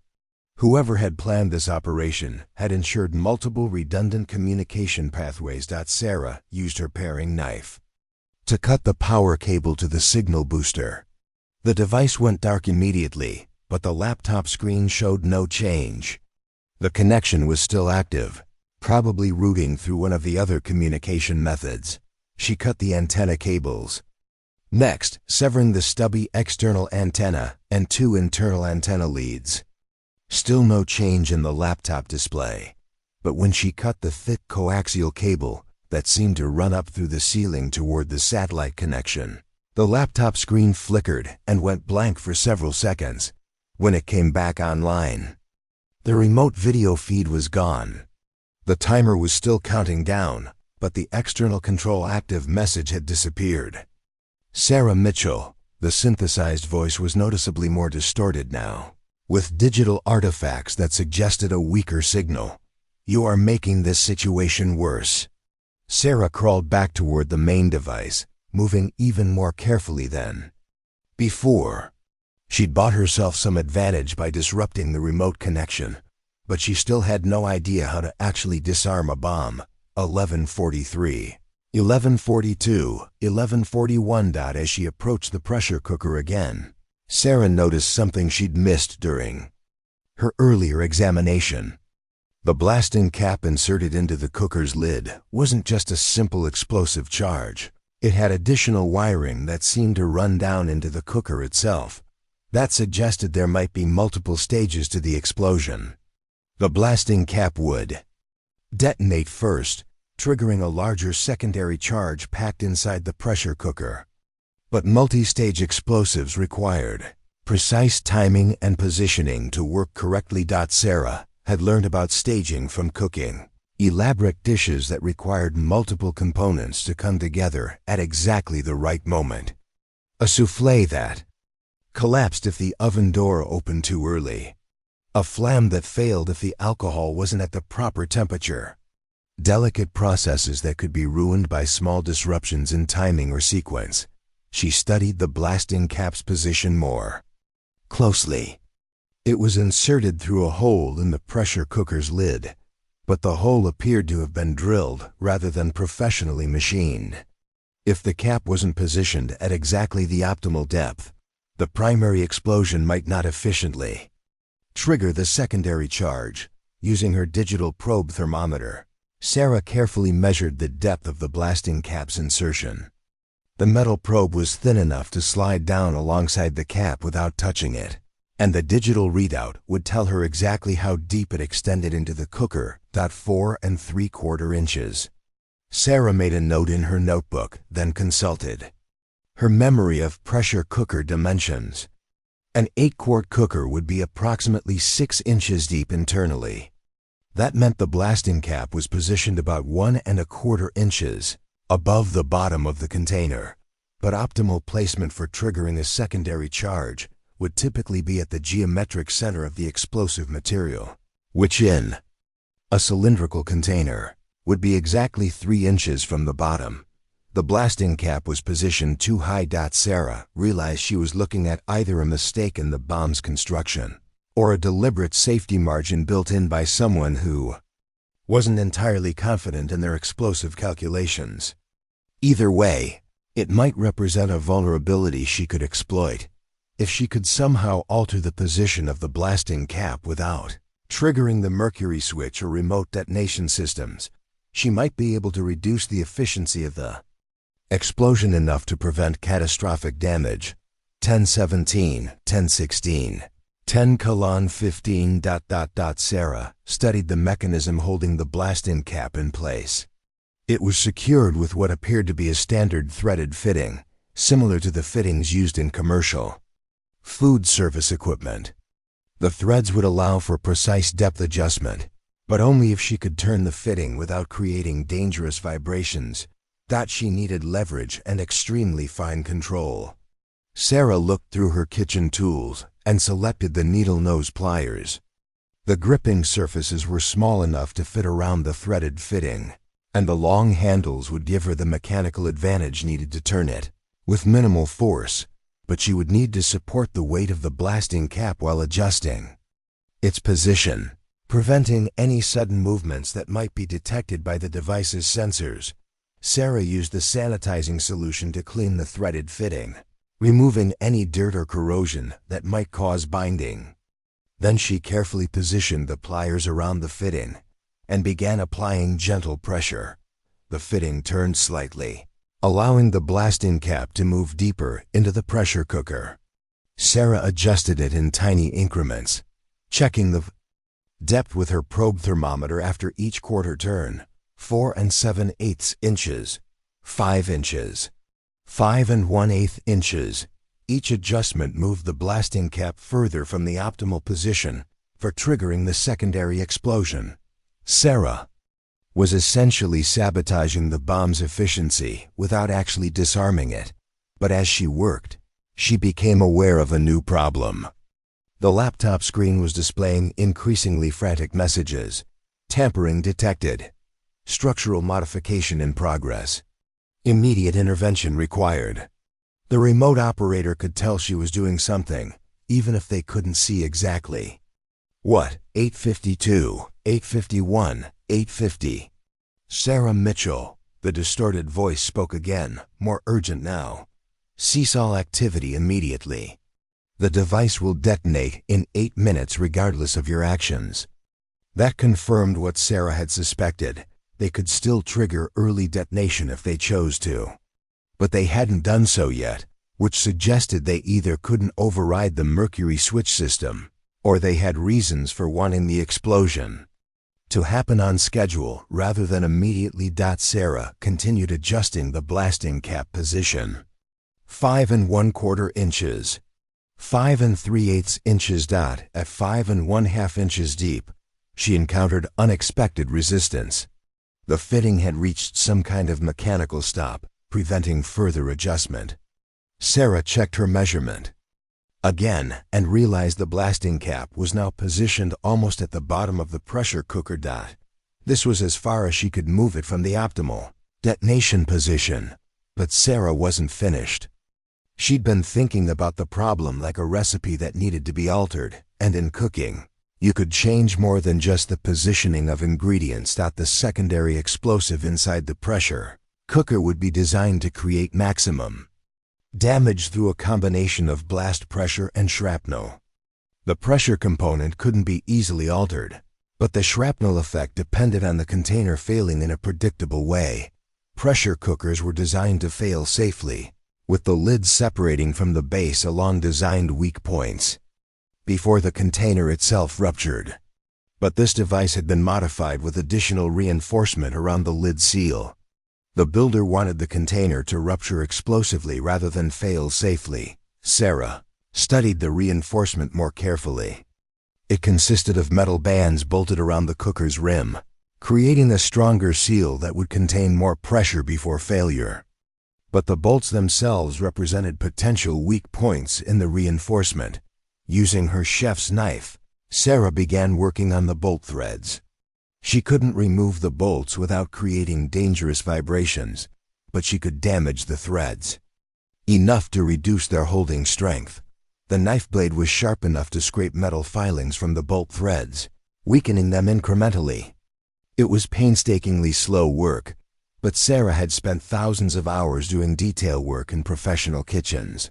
Whoever had planned this operation had ensured multiple redundant communication pathways. Sarah used her paring knife to cut the power cable to the signal booster. The device went dark immediately, but the laptop screen showed no change. The connection was still active, probably routing through one of the other communication methods. She cut the antenna cables. Next, severing the stubby external antenna and 2 internal antenna leads. Still no change in the laptop display, but when she cut the thick coaxial cable that seemed to run up through the ceiling toward the satellite connection, the laptop screen flickered and went blank for several seconds. When it came back online, the remote video feed was gone. The timer was still counting down, but the external control active message had disappeared. Sarah Mitchell, the synthesized voice, was noticeably more distorted now, with digital artifacts that suggested a weaker signal. "You are making this situation worse." Sarah crawled back toward the main device, moving even more carefully than before. She'd bought herself some advantage by disrupting the remote connection, but she still had no idea how to actually disarm a bomb. 11:43, 11:42, 11:41. As she approached the pressure cooker again, Sarah noticed something she'd missed during her earlier examination. The blasting cap inserted into the cooker's lid wasn't just a simple explosive charge. It had additional wiring that seemed to run down into the cooker itself. That suggested there might be multiple stages to the explosion. The blasting cap would detonate first, triggering a larger secondary charge packed inside the pressure cooker. But multi-stage explosives required precise timing and positioning to work correctly. Sarah had learned about staging from cooking. Elaborate dishes that required multiple components to come together at exactly the right moment. A soufflé that collapsed if the oven door opened too early. A flam that failed if the alcohol wasn't at the proper temperature. Delicate processes that could be ruined by small disruptions in timing or sequence. She studied the blasting cap's position more closely. It was inserted through a hole in the pressure cooker's lid, but the hole appeared to have been drilled rather than professionally machined. If the cap wasn't positioned at exactly the optimal depth, the primary explosion might not efficiently trigger the secondary charge. Using her digital probe thermometer, Sarah carefully measured the depth of the blasting cap's insertion. The metal probe was thin enough to slide down alongside the cap without touching it, and the digital readout would tell her exactly how deep it extended into the cooker. 4 3/4 inches. Sarah made a note in her notebook, then consulted her memory of pressure cooker dimensions. An 8-quart cooker would be approximately 6 inches deep internally. That meant the blasting cap was positioned about 1 1/4 inches above the bottom of the container, but optimal placement for triggering a secondary charge would typically be at the geometric center of the explosive material, which in a cylindrical container would be exactly 3 inches from the bottom. The blasting cap was positioned too high. Sarah realized she was looking at either a mistake in the bomb's construction or a deliberate safety margin built in by someone who wasn't entirely confident in their explosive calculations. Either way, it might represent a vulnerability she could exploit. If she could somehow alter the position of the blasting cap without triggering the mercury switch or remote detonation systems, she might be able to reduce the efficiency of the explosion enough to prevent catastrophic damage. 10:17, 10:16, 10:15. Sarah studied the mechanism holding the blasting cap in place. It was secured with what appeared to be a standard threaded fitting, similar to the fittings used in commercial food service equipment. The threads would allow for precise depth adjustment, but only if she could turn the fitting without creating dangerous vibrations. That she needed leverage and extremely fine control. Sarah looked through her kitchen tools and selected the needle nose pliers. The gripping surfaces were small enough to fit around the threaded fitting, and the long handles would give her the mechanical advantage needed to turn it, with minimal force, but she would need to support the weight of the blasting cap while adjusting its position, preventing any sudden movements that might be detected by the device's sensors. Sarah used the sanitizing solution to clean the threaded fitting, removing any dirt or corrosion that might cause binding. Then she carefully positioned the pliers around the fitting and began applying gentle pressure. The fitting turned slightly, allowing the blasting cap to move deeper into the pressure cooker. Sarah adjusted it in tiny increments, checking the depth with her probe thermometer after each quarter turn: 4 7/8 inches, 5 inches, 5 1/8 inches. Each adjustment moved the blasting cap further from the optimal position for triggering the secondary explosion. Sarah was essentially sabotaging the bomb's efficiency without actually disarming it. But as she worked, she became aware of a new problem. The laptop screen was displaying increasingly frantic messages. Tampering detected. Structural modification in progress. Immediate intervention required. The remote operator could tell she was doing something, even if they couldn't see exactly what. 8:52, 8:51, 8:50. Sarah Mitchell, the distorted voice spoke again, more urgent now. Cease all activity immediately. The device will detonate in 8 minutes regardless of your actions. That confirmed what Sarah had suspected. They could still trigger early detonation if they chose to. But they hadn't done so yet, which suggested they either couldn't override the mercury switch system, or they had reasons for wanting the explosion to happen on schedule rather than immediately. Sarah continued adjusting the blasting cap position. 5 1/4 inches, 5 3/8 inches. At 5 1/2 inches deep, she encountered unexpected resistance. The fitting had reached some kind of mechanical stop, preventing further adjustment. Sarah checked her measurement again and realized the blasting cap was now positioned almost at the bottom of the pressure cooker. This was as far as she could move it from the optimal detonation position. But Sarah wasn't finished. She'd been thinking about the problem like a recipe that needed to be altered, and in cooking, you could change more than just the positioning of ingredients. The secondary explosive inside the pressure cooker would be designed to create maximum damage through a combination of blast pressure and shrapnel. The pressure component couldn't be easily altered, but the shrapnel effect depended on the container failing in a predictable way. Pressure cookers were designed to fail safely, with the lid separating from the base along designed weak points before the container itself ruptured. But this device had been modified with additional reinforcement around the lid seal. The builder wanted the container to rupture explosively rather than fail safely. Sarah studied the reinforcement more carefully. It consisted of metal bands bolted around the cooker's rim, creating a stronger seal that would contain more pressure before failure. But the bolts themselves represented potential weak points in the reinforcement. Using her chef's knife, Sarah began working on the bolt threads. She couldn't remove the bolts without creating dangerous vibrations, but she could damage the threads enough to reduce their holding strength. The knife blade was sharp enough to scrape metal filings from the bolt threads, weakening them incrementally. It was painstakingly slow work, but Sarah had spent thousands of hours doing detail work in professional kitchens.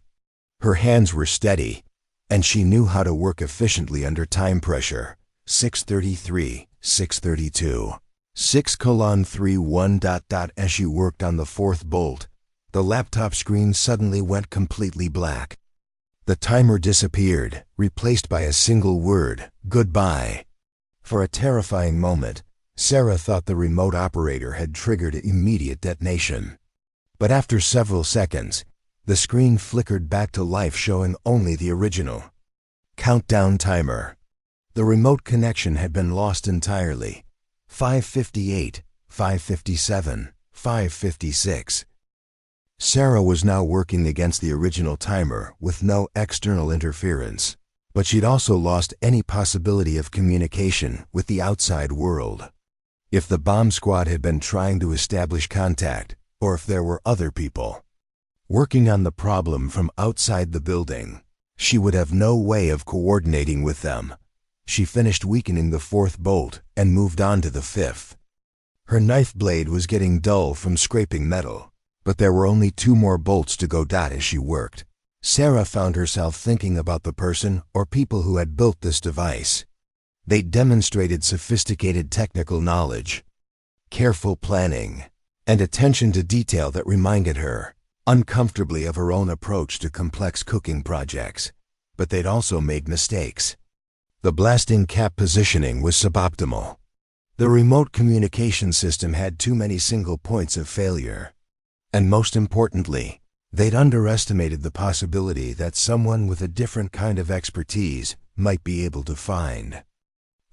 Her hands were steady, and she knew how to work efficiently under time pressure. 6:33, 6:32, 6:31. As she worked on the fourth bolt, the laptop screen suddenly went completely black. The timer disappeared, replaced by a single word: goodbye. For a terrifying moment, Sarah thought the remote operator had triggered immediate detonation. But after several seconds, the screen flickered back to life, showing only the original countdown timer. The remote connection had been lost entirely. 5:58, 5:57, 5:56. Sarah was now working against the original timer with no external interference, but she'd also lost any possibility of communication with the outside world. If the bomb squad had been trying to establish contact, or if there were other people working on the problem from outside the building, she would have no way of coordinating with them. She finished weakening the fourth bolt and moved on to the fifth. Her knife blade was getting dull from scraping metal, but there were only 2 more bolts to go. As she worked, Sarah found herself thinking about the person or people who had built this device. They demonstrated sophisticated technical knowledge, careful planning, and attention to detail that reminded her uncomfortably of her own approach to complex cooking projects. But they'd also made mistakes. The blasting cap positioning was suboptimal. The remote communication system had too many single points of failure. And most importantly, they'd underestimated the possibility that someone with a different kind of expertise might be able to find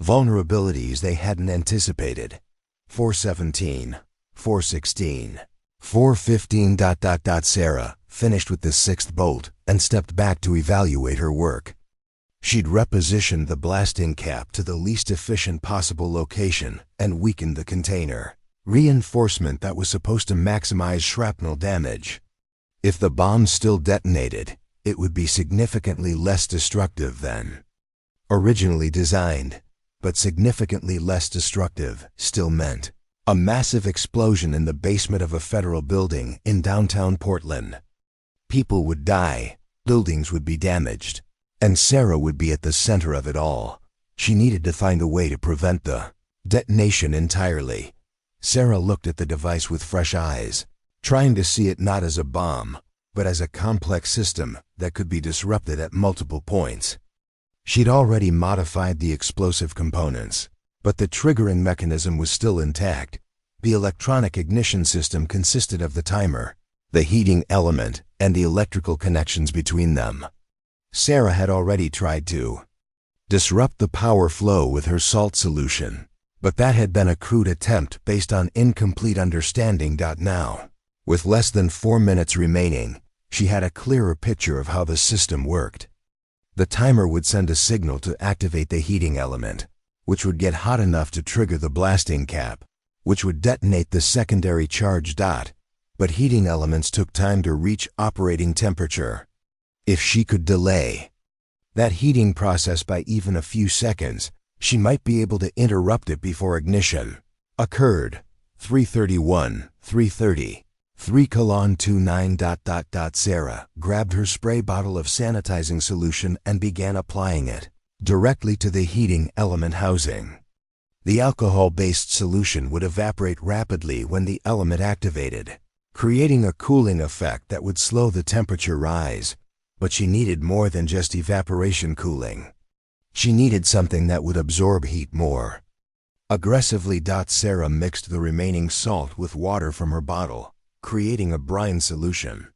vulnerabilities they hadn't anticipated. 4:17, 4:16, 4:15. Sarah finished with the 6th bolt and stepped back to evaluate her work. She'd repositioned the blasting cap to the least efficient possible location and weakened the container reinforcement that was supposed to maximize shrapnel damage. If the bomb still detonated, it would be significantly less destructive than originally designed, but significantly less destructive still meant a massive explosion in the basement of a federal building in downtown Portland. People would die, buildings would be damaged, and Sarah would be at the center of it all. She needed to find a way to prevent the detonation entirely. Sarah looked at the device with fresh eyes, trying to see it not as a bomb, but as a complex system that could be disrupted at multiple points. She'd already modified the explosive components, but the triggering mechanism was still intact. The electronic ignition system consisted of the timer, the heating element, and the electrical connections between them. Sarah had already tried to disrupt the power flow with her salt solution, but that had been a crude attempt based on incomplete understanding. Now, with less than 4 minutes remaining, she had a clearer picture of how the system worked. The timer would send a signal to activate the heating element, which would get hot enough to trigger the blasting cap, which would detonate the secondary charge. But heating elements took time to reach operating temperature. If she could delay that heating process by even a few seconds, she might be able to interrupt it before ignition occurred. 3:31, 3:30, 3:29. Sarah grabbed her spray bottle of sanitizing solution and began applying it directly to the heating element housing. The alcohol-based solution would evaporate rapidly when the element activated, creating a cooling effect that would slow the temperature rise. But she needed more than just evaporation cooling. She needed something that would absorb heat more aggressively. Sarah mixed the remaining salt with water from her bottle, creating a brine solution.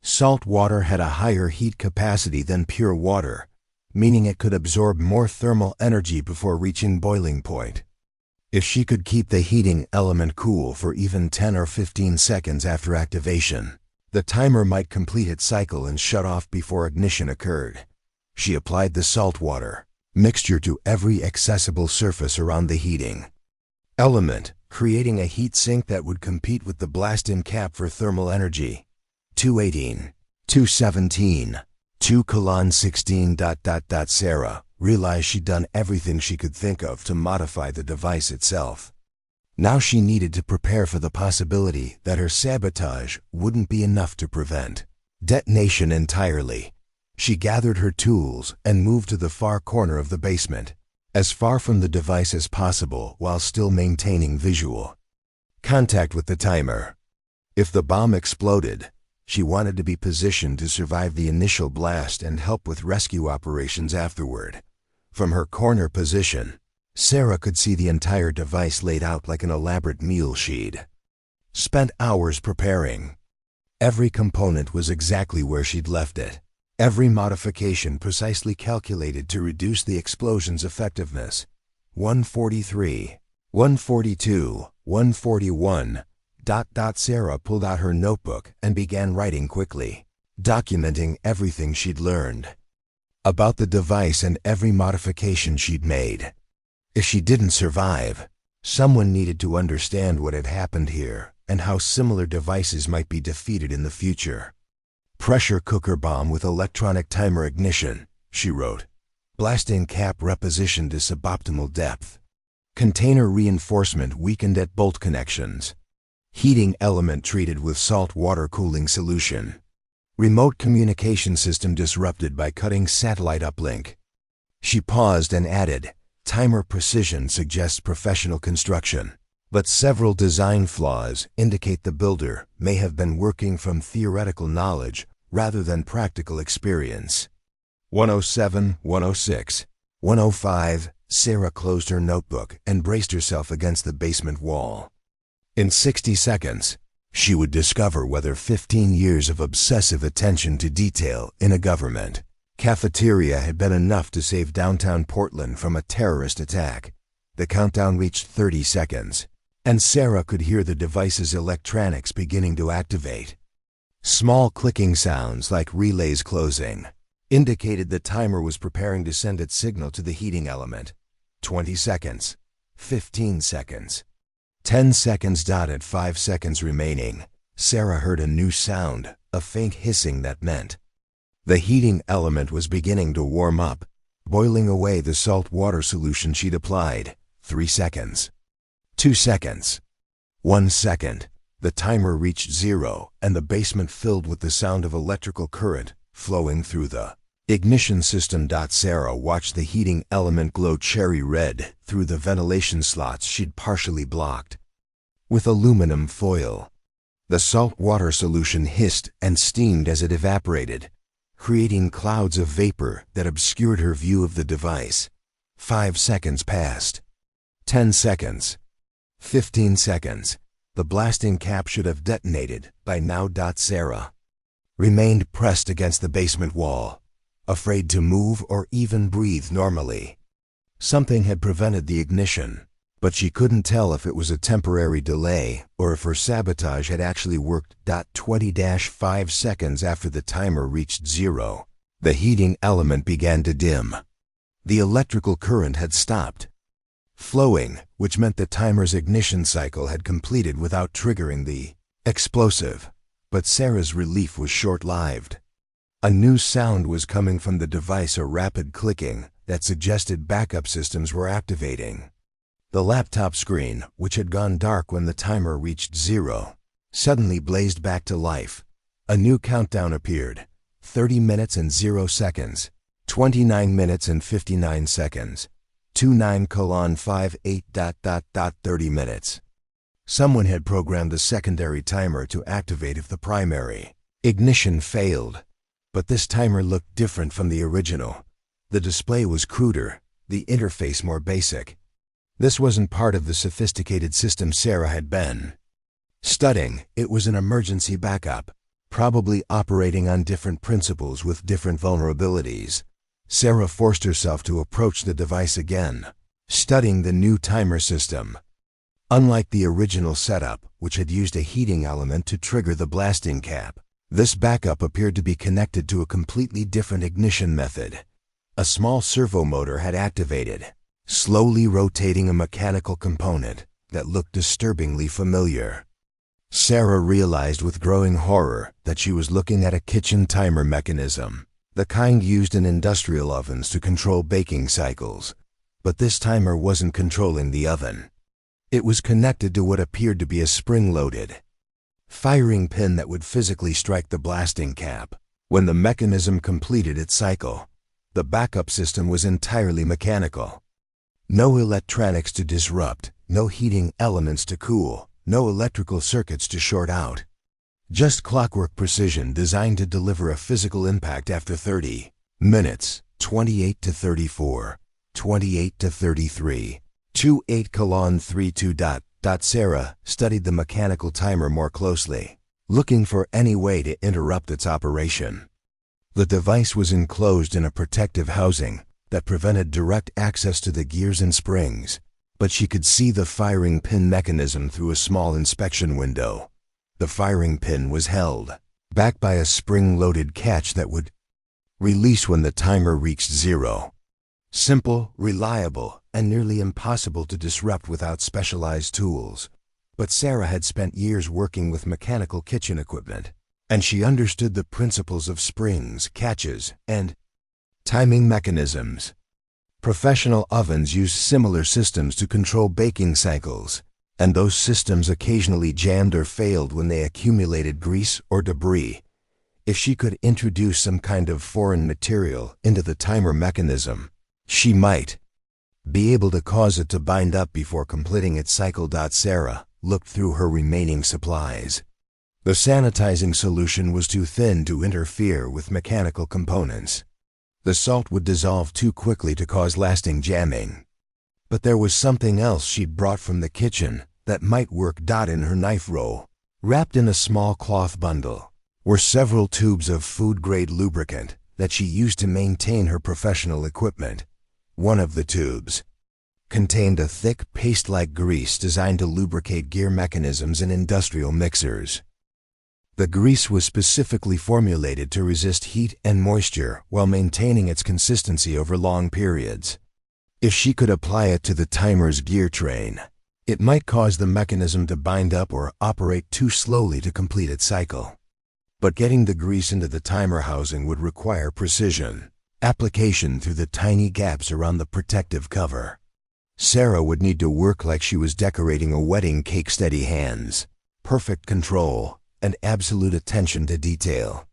Salt water had a higher heat capacity than pure water, meaning it could absorb more thermal energy before reaching boiling point. If she could keep the heating element cool for even 10 or 15 seconds after activation, the timer might complete its cycle and shut off before ignition occurred. She applied the salt water mixture to every accessible surface around the heating element, creating a heat sink that would compete with the blasting cap for thermal energy. 2:18, 2:17, 2:16. Sarah realized she'd done everything she could think of to modify the device itself. Now she needed to prepare for the possibility that her sabotage wouldn't be enough to prevent detonation entirely. She gathered her tools and moved to the far corner of the basement, as far from the device as possible while still maintaining visual contact with the timer. If the bomb exploded, she wanted to be positioned to survive the initial blast and help with rescue operations afterward. From her corner position, Sarah could see the entire device laid out like an elaborate meal sheet. Spent hours preparing. Every component was exactly where she'd left it. Every modification precisely calculated to reduce the explosion's effectiveness. 143, 142, 141. Sarah pulled out her notebook and began writing quickly, documenting everything she'd learned about the device and every modification she'd made. If she didn't survive, someone needed to understand what had happened here and how similar devices might be defeated in the future. Pressure cooker bomb with electronic timer ignition, she wrote. Blasting cap repositioned to suboptimal depth. Container reinforcement weakened at bolt connections. Heating element treated with salt water cooling solution. Remote communication system disrupted by cutting satellite uplink. She paused and added, timer precision suggests professional construction, but several design flaws indicate the builder may have been working from theoretical knowledge rather than practical experience. 107, 106, 105, Sarah closed her notebook and braced herself against the basement wall. In 60 seconds, she would discover whether 15 years of obsessive attention to detail in a government cafeteria had been enough to save downtown Portland from a terrorist attack. The countdown reached 30 seconds, and Sarah could hear the device's electronics beginning to activate. Small clicking sounds like relays closing indicated the timer was preparing to send its signal to the heating element. 20 seconds, 15 seconds. 10 seconds. At 5 seconds remaining, Sarah heard a new sound, a faint hissing that meant the heating element was beginning to warm up, boiling away the salt water solution she'd applied. 3 seconds. 2 seconds. 1 second. The timer reached 0 and the basement filled with the sound of electrical current flowing through the ignition system. Sarah watched the heating element glow cherry red through the ventilation slots she'd partially blocked with aluminum foil. The salt water solution hissed and steamed as it evaporated, creating clouds of vapor that obscured her view of the device. 5 seconds passed. 10 seconds. 15 seconds. The blasting cap should have detonated by now. Sarah remained pressed against the basement wall, afraid to move or even breathe normally. Something had prevented the ignition, but she couldn't tell if it was a temporary delay or if her sabotage had actually worked. 20-5 seconds after the timer reached 0, the heating element began to dim. The electrical current had stopped flowing, which meant the timer's ignition cycle had completed without triggering the explosive. But Sarah's relief was short-lived. A new sound was coming from the device, a rapid clicking that suggested backup systems were activating. The laptop screen, which had gone dark when the timer reached 0, suddenly blazed back to life. A new countdown appeared. 30 minutes and 0 seconds. 29 minutes and 59 seconds. 29:58. 30 minutes. Someone had programmed the secondary timer to activate if the primary ignition failed. But this timer looked different from the original. The display was cruder, the interface more basic. This wasn't part of the sophisticated system Sarah had been studying. It was an emergency backup, probably operating on different principles with different vulnerabilities. Sarah forced herself to approach the device again, studying the new timer system. Unlike the original setup, which had used a heating element to trigger the blasting cap, this backup appeared to be connected to a completely different ignition method. A small servo motor had activated, slowly rotating a mechanical component that looked disturbingly familiar. Sarah realized with growing horror that she was looking at a kitchen timer mechanism, the kind used in industrial ovens to control baking cycles. But this timer wasn't controlling the oven. It was connected to what appeared to be a spring-loaded firing pin that would physically strike the blasting cap. When the mechanism completed its cycle, the backup system was entirely mechanical. No electronics to disrupt, no heating elements to cool, no electrical circuits to short out. Just clockwork precision designed to deliver a physical impact after 30 minutes. 28-34, 28-33, 28:32. Sarah studied the mechanical timer more closely, looking for any way to interrupt its operation. The device was enclosed in a protective housing that prevented direct access to the gears and springs. but she could see the firing pin mechanism through a small inspection window. The firing pin was held back by a spring-loaded catch that would release when the timer reached 0. Simple, reliable, and nearly impossible to disrupt without specialized tools. But Sarah had spent years working with mechanical kitchen equipment, and she understood the principles of springs, catches, and timing mechanisms. Professional ovens use similar systems to control baking cycles, and those systems occasionally jammed or failed when they accumulated grease or debris. If she could introduce some kind of foreign material into the timer mechanism, she might be able to cause it to bind up before completing its cycle. Sarah looked through her remaining supplies. The sanitizing solution was too thin to interfere with mechanical components. The salt would dissolve too quickly to cause lasting jamming. But there was something else she'd brought from the kitchen that might work. In her knife roll, wrapped in a small cloth bundle, were several tubes of food-grade lubricant that she used to maintain her professional equipment. One of the tubes contained a thick, paste-like grease designed to lubricate gear mechanisms in industrial mixers. The grease was specifically formulated to resist heat and moisture while maintaining its consistency over long periods. If she could apply it to the timer's gear train, it might cause the mechanism to bind up or operate too slowly to complete its cycle. But getting the grease into the timer housing would require precision application through the tiny gaps around the protective cover. Sarah would need to work like she was decorating a wedding cake. Steady hands, perfect control, and absolute attention to detail.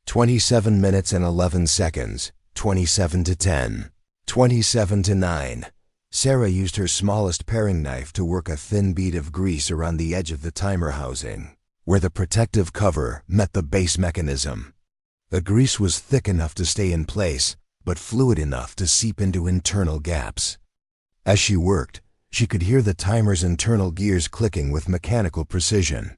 27 minutes and 11 seconds, 27 to 10, 27 to 9. Sarah used her smallest paring knife to work a thin bead of grease around the edge of the timer housing, where the protective cover met the base mechanism. The grease was thick enough to stay in place, but fluid enough to seep into internal gaps. As she worked, she could hear the timer's internal gears clicking with mechanical precision.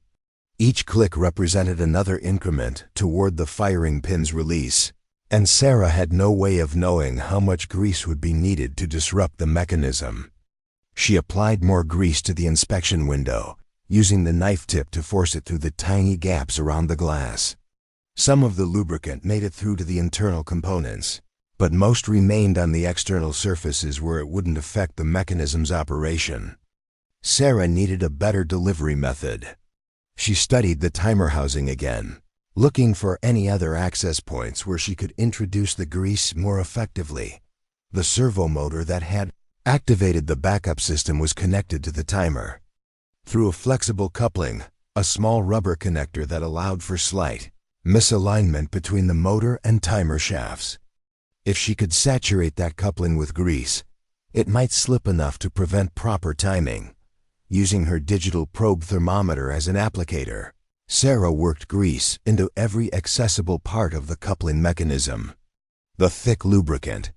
Each click represented another increment toward the firing pin's release, and Sarah had no way of knowing how much grease would be needed to disrupt the mechanism. She applied more grease to the inspection window, using the knife tip to force it through the tiny gaps around the glass. Some of the lubricant made it through to the internal components, but most remained on the external surfaces where it wouldn't affect the mechanism's operation. Sarah needed a better delivery method. She studied the timer housing again, looking for any other access points where she could introduce the grease more effectively. The servo motor that had activated the backup system was connected to the timer through a flexible coupling, a small rubber connector that allowed for slight misalignment between the motor and timer shafts. If she could saturate that coupling with grease, it might slip enough to prevent proper timing. Using her digital probe thermometer as an applicator, Sarah worked grease into every accessible part of the coupling mechanism. The thick lubricant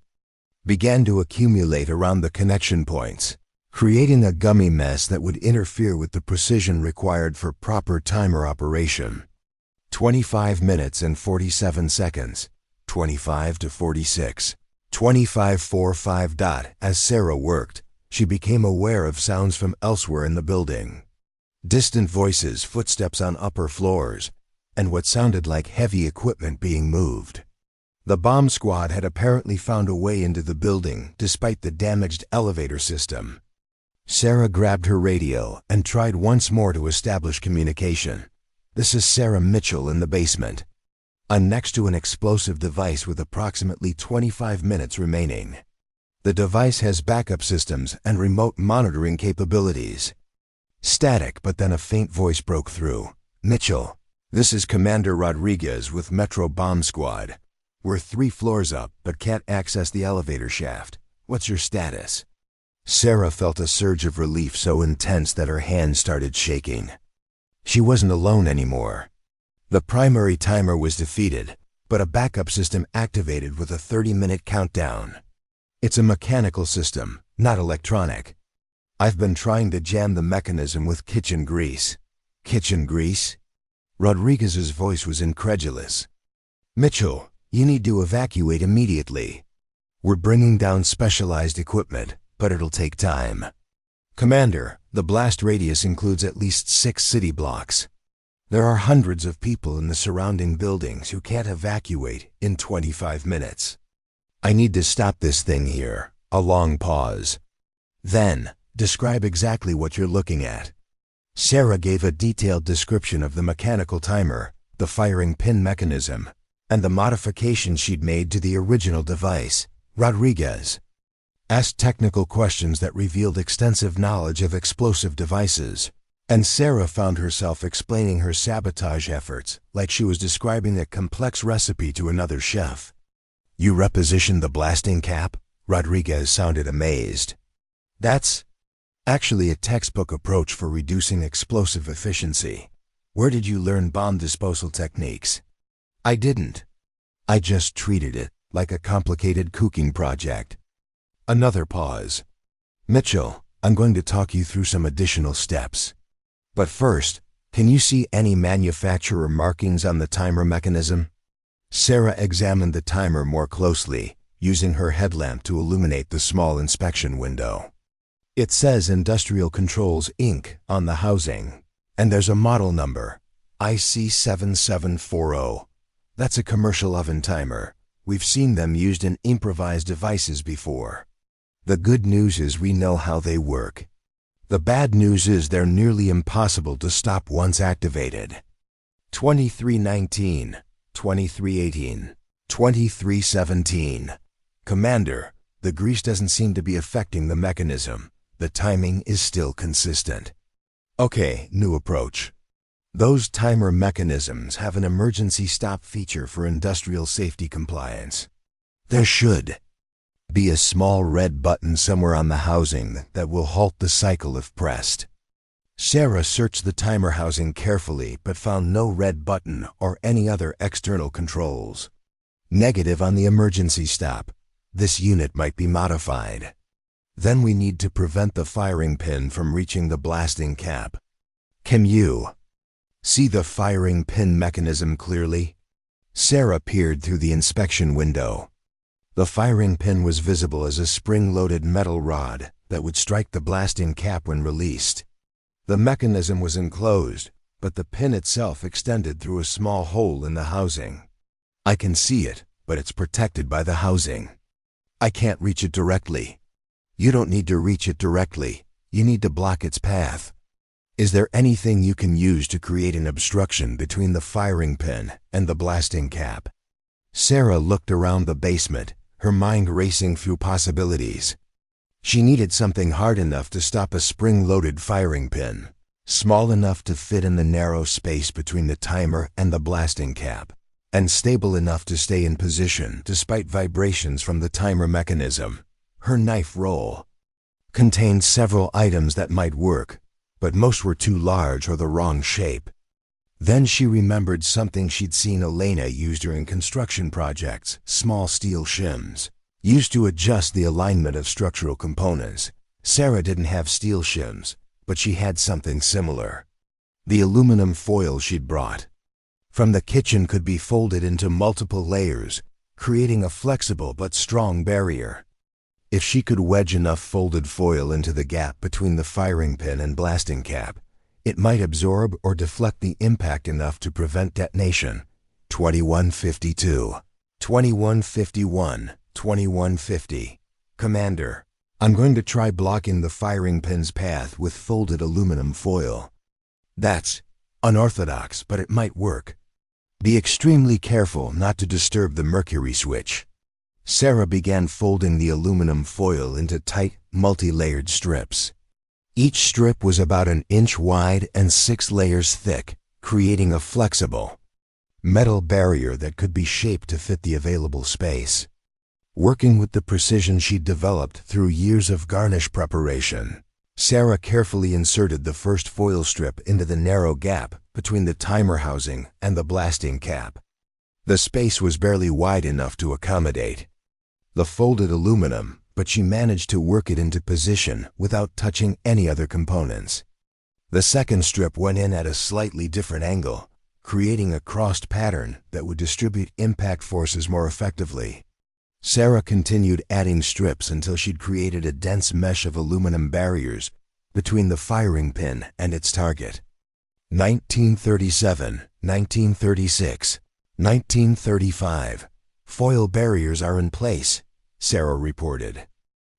began to accumulate around the connection points, creating a gummy mess that would interfere with the precision required for proper timer operation. 25 minutes and 47 seconds, 25 to 46, 25:45. As Sarah worked, she became aware of sounds from elsewhere in the building. Distant voices, footsteps on upper floors, and what sounded like heavy equipment being moved. The bomb squad had apparently found a way into the building despite the damaged elevator system. Sarah grabbed her radio and tried once more to establish communication. "This is Sarah Mitchell in the basement. I'm next to an explosive device with approximately 25 minutes remaining. The device has backup systems and remote monitoring capabilities." Static, but then a faint voice broke through. "Mitchell, this is Commander Rodriguez with Metro Bomb Squad. We're 3 floors up, but can't access the elevator shaft. What's your status?" Sarah felt a surge of relief so intense that her hands started shaking. She wasn't alone anymore. The primary timer was defeated, but a backup system activated with a 30-minute countdown. "It's a mechanical system, not electronic. I've been trying to jam the mechanism with kitchen grease." "Kitchen grease?" Rodriguez's voice was incredulous. "Mitchell, you need to evacuate immediately. We're bringing down specialized equipment, but it'll take time." Commander, the blast radius includes at least 6 city blocks. There are hundreds of people in the surrounding buildings who can't evacuate in 25 minutes. I need to stop this thing here. A long pause. Then, describe exactly what you're looking at. Sarah gave a detailed description of the mechanical timer, the firing pin mechanism, and the modifications she'd made to the original device. Rodriguez asked technical questions that revealed extensive knowledge of explosive devices, and Sarah found herself explaining her sabotage efforts like she was describing a complex recipe to another chef. You repositioned the blasting cap? Rodriguez sounded amazed. That's actually a textbook approach for reducing explosive efficiency. Where did you learn bomb disposal techniques? I didn't. I just treated it like a complicated cooking project. Another pause. Mitchell, I'm going to talk you through some additional steps. But first, can you see any manufacturer markings on the timer mechanism? Sarah examined the timer more closely, using her headlamp to illuminate the small inspection window. It says Industrial Controls, Inc. on the housing, and there's a model number, IC7740. That's a commercial oven timer. We've seen them used in improvised devices before. The good news is we know how they work. The bad news is they're nearly impossible to stop once activated. 2319, 2318, 2317. Commander, the grease doesn't seem to be affecting the mechanism. The timing is still consistent. Okay, new approach. Those timer mechanisms have an emergency stop feature for industrial safety compliance. There should be a small red button somewhere on the housing that will halt the cycle if pressed. Sarah searched the timer housing carefully but found no red button or any other external controls. Negative on the emergency stop. This unit might be modified. Then we need to prevent the firing pin from reaching the blasting cap. Can you see the firing pin mechanism clearly? Sarah peered through the inspection window. The firing pin was visible as a spring-loaded metal rod that would strike the blasting cap when released. The mechanism was enclosed, but the pin itself extended through a small hole in the housing. I can see it, but it's protected by the housing. I can't reach it directly. You don't need to reach it directly. You need to block its path. Is there anything you can use to create an obstruction between the firing pin and the blasting cap? Sarah looked around the basement, her mind racing through possibilities. She needed something hard enough to stop a spring-loaded firing pin, small enough to fit in the narrow space between the timer and the blasting cap, and stable enough to stay in position despite vibrations from the timer mechanism. Her knife roll contained several items that might work, but most were too large or the wrong shape. Then she remembered something she'd seen Elena use during construction projects, small steel shims, used to adjust the alignment of structural components. Sarah didn't have steel shims, but she had something similar. The aluminum foil she'd brought from the kitchen could be folded into multiple layers, creating a flexible but strong barrier. If she could wedge enough folded foil into the gap between the firing pin and blasting cap, it might absorb or deflect the impact enough to prevent detonation. 2152, 2151, 2150. Commander, I'm going to try blocking the firing pin's path with folded aluminum foil. That's unorthodox, but it might work. Be extremely careful not to disturb the mercury switch. Sarah began folding the aluminum foil into tight, multi-layered strips. Each strip was about an inch wide and 6 layers thick, creating a flexible metal barrier that could be shaped to fit the available space. Working with the precision she'd developed through years of garnish preparation, Sarah carefully inserted the first foil strip into the narrow gap between the timer housing and the blasting cap. The space was barely wide enough to accommodate the folded aluminum, but she managed to work it into position without touching any other components. The second strip went in at a slightly different angle, creating a crossed pattern that would distribute impact forces more effectively. Sarah continued adding strips until she'd created a dense mesh of aluminum barriers between the firing pin and its target. 1937, 1936, 1935. Foil barriers are in place, Sarah reported.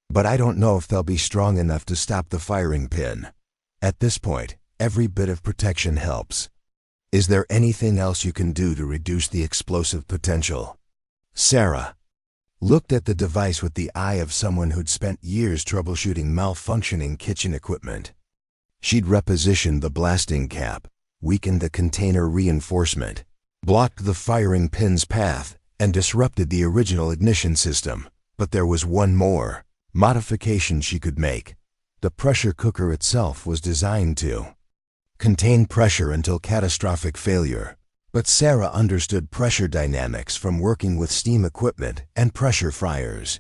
But I don't know if they'll be strong enough to stop the firing pin. At this point, every bit of protection helps. Is there anything else you can do to reduce the explosive potential? Sarah looked at the device with the eye of someone who'd spent years troubleshooting malfunctioning kitchen equipment. She'd repositioned the blasting cap, weakened the container reinforcement, blocked the firing pin's path, and disrupted the original ignition system. But there was one more modification she could make. The pressure cooker itself was designed to contain pressure until catastrophic failure. But Sarah understood pressure dynamics from working with steam equipment and pressure fryers.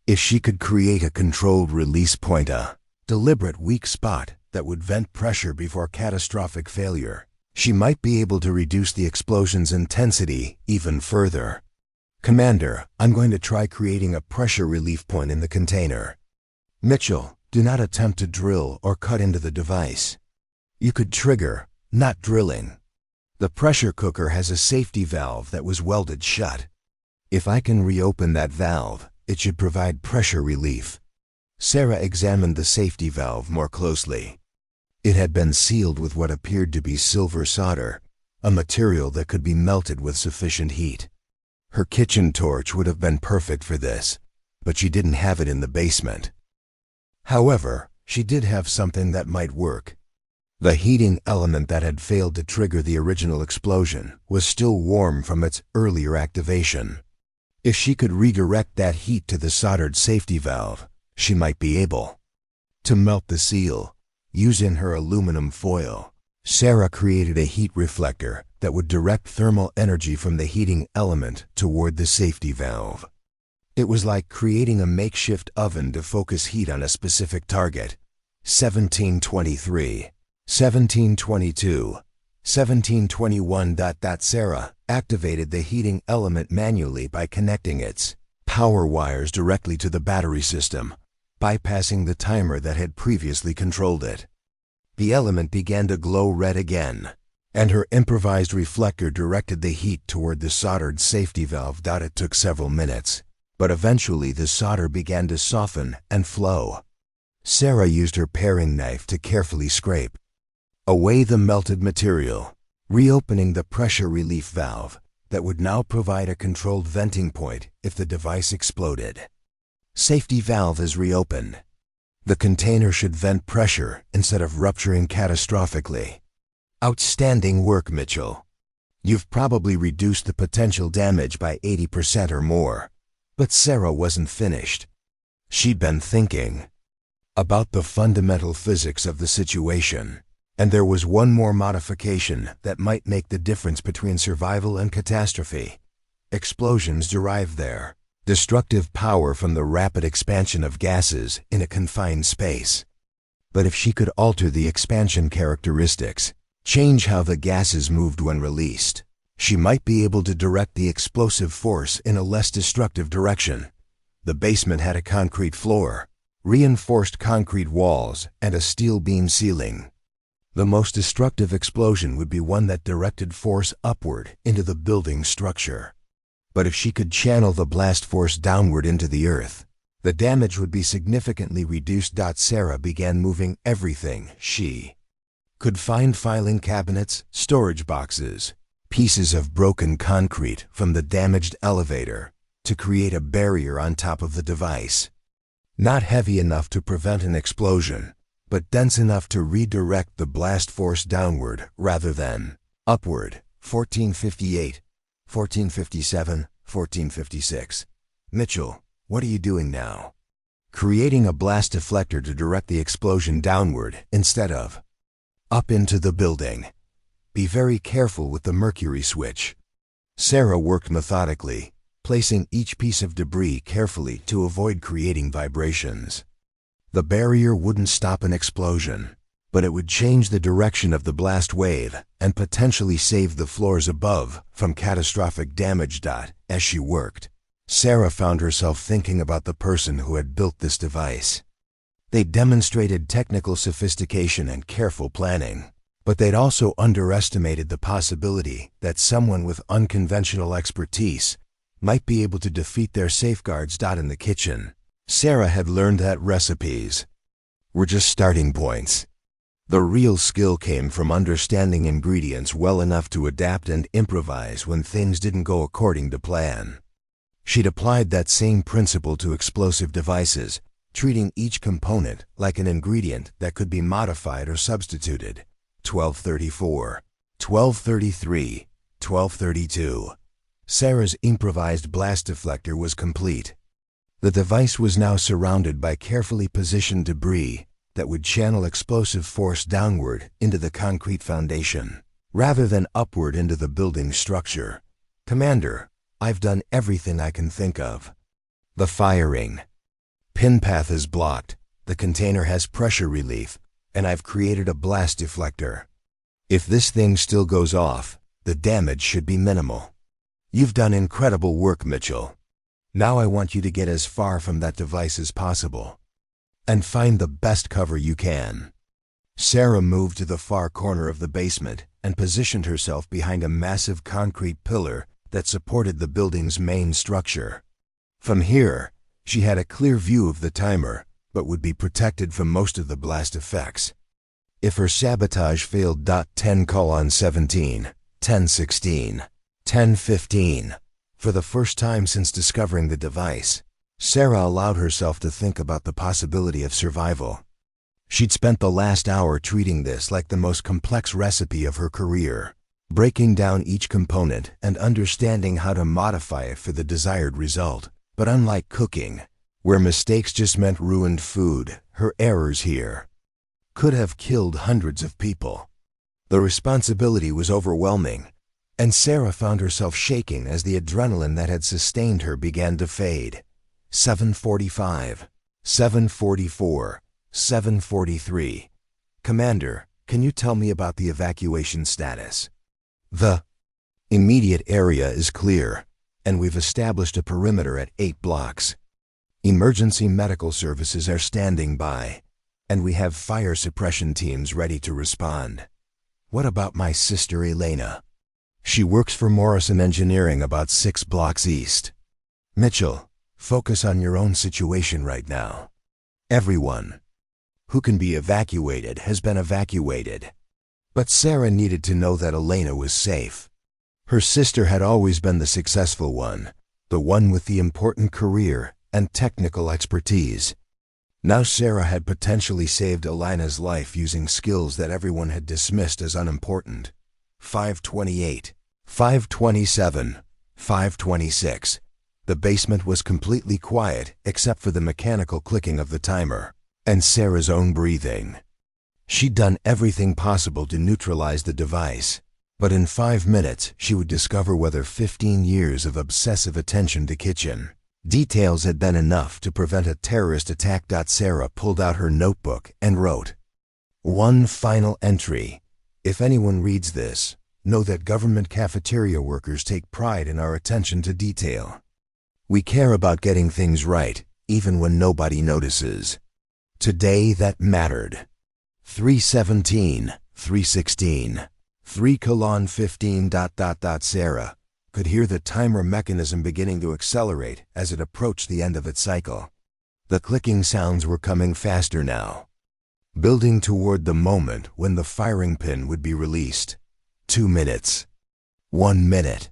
If she could create a controlled release point, a deliberate weak spot that would vent pressure before catastrophic failure, she might be able to reduce the explosion's intensity even further. Commander, I'm going to try creating a pressure relief point in the container. Mitchell, do not attempt to drill or cut into the device. You could trigger, not drilling. The pressure cooker has a safety valve that was welded shut. If I can reopen that valve, it should provide pressure relief. Sarah examined the safety valve more closely. It had been sealed with what appeared to be silver solder, a material that could be melted with sufficient heat. Her kitchen torch would have been perfect for this, but she didn't have it in the basement. However, she did have something that might work. The heating element that had failed to trigger the original explosion was still warm from its earlier activation. If she could redirect that heat to the soldered safety valve, she might be able to melt the seal. Using her aluminum foil, Sarah created a heat reflector that would direct thermal energy from the heating element toward the safety valve. It was like creating a makeshift oven to focus heat on a specific target. 1723. 1722, 1721. Sarah activated the heating element manually by connecting its power wires directly to the battery system, bypassing the timer that had previously controlled it. The element began to glow red again, and her improvised reflector directed the heat toward the soldered safety valve. It took several minutes, but eventually the solder began to soften and flow. Sarah used her paring knife to carefully scrape away the melted material, reopening the pressure relief valve that would now provide a controlled venting point if the device exploded. Safety valve is reopened. The container should vent pressure instead of rupturing catastrophically. Outstanding work, Mitchell. You've probably reduced the potential damage by 80% or more. But Sarah wasn't finished. She'd been thinking about the fundamental physics of the situation. And there was one more modification that might make the difference between survival and catastrophe. Explosions derive their destructive power from the rapid expansion of gases in a confined space. But if she could alter the expansion characteristics, change how the gases moved when released, she might be able to direct the explosive force in a less destructive direction. The basement had a concrete floor, reinforced concrete walls, and a steel beam ceiling. The most destructive explosion would be one that directed force upward into the building structure. But if she could channel the blast force downward into the earth, the damage would be significantly reduced. Sarah began moving everything she could find: filing cabinets, storage boxes, pieces of broken concrete from the damaged elevator, to create a barrier on top of the device. Not heavy enough to prevent an explosion, but dense enough to redirect the blast force downward rather than upward. 1458, 1457, 1456. Mitchell, what are you doing now? Creating a blast deflector to direct the explosion downward instead of up into the building. Be very careful with the mercury switch. Sarah worked methodically, placing each piece of debris carefully to avoid creating vibrations. The barrier wouldn't stop an explosion, but it would change the direction of the blast wave and potentially save the floors above from catastrophic damage. As she worked, Sarah found herself thinking about the person who had built this device. They demonstrated technical sophistication and careful planning, but they'd also underestimated the possibility that someone with unconventional expertise might be able to defeat their safeguards. In the kitchen, Sarah had learned that recipes were just starting points. The real skill came from understanding ingredients well enough to adapt and improvise when things didn't go according to plan. She'd applied that same principle to explosive devices, treating each component like an ingredient that could be modified or substituted. 1234, 1233, 1232. Sarah's improvised blast deflector was complete. The device was now surrounded by carefully positioned debris that would channel explosive force downward into the concrete foundation, rather than upward into the building structure. "Commander, I've done everything I can think of. The firing pin path is blocked, the container has pressure relief, and I've created a blast deflector. If this thing still goes off, the damage should be minimal. You've done incredible work, Mitchell. Now I want you to get as far from that device as possible and find the best cover you can." Sarah moved to the far corner of the basement and positioned herself behind a massive concrete pillar that supported the building's main structure. From here, she had a clear view of the timer, but would be protected from most of the blast effects. If her sabotage failed, 10:17, 10:16, 10:15. For the first time since discovering the device, Sarah allowed herself to think about the possibility of survival. She'd spent the last hour treating this like the most complex recipe of her career, breaking down each component and understanding how to modify it for the desired result. But unlike cooking, where mistakes just meant ruined food, her errors here could have killed hundreds of people. The responsibility was overwhelming, and Sarah found herself shaking as the adrenaline that had sustained her began to fade. 7:45, 7:44, 7:43. "Commander, can you tell me about the evacuation status?" "The immediate area is clear, and we've established a perimeter at 8 blocks. Emergency medical services are standing by, and we have fire suppression teams ready to respond. What about my sister Elena? She works for Morrison Engineering about 6 blocks east." "Mitchell, focus on your own situation right now. Everyone who can be evacuated has been evacuated." But Sarah needed to know that Elena was safe. Her sister had always been the successful one, the one with the important career and technical expertise. Now Sarah had potentially saved Elena's life using skills that everyone had dismissed as unimportant. 5:28, 5:27, 5:26. The basement was completely quiet except for the mechanical clicking of the timer and Sarah's own breathing. She'd done everything possible to neutralize the device, but in 5 minutes she would discover whether 15 years of obsessive attention to kitchen details had been enough to prevent a terrorist attack. Sarah pulled out her notebook and wrote, "One final entry. If anyone reads this, know that government cafeteria workers take pride in our attention to detail. We care about getting things right, even when nobody notices. Today that mattered. 3:17, 3:16, 3:15. Sarah could hear the timer mechanism beginning to accelerate as it approached the end of its cycle. The clicking sounds were coming faster now, building toward the moment when the firing pin would be released. 2 minutes. 1 minute.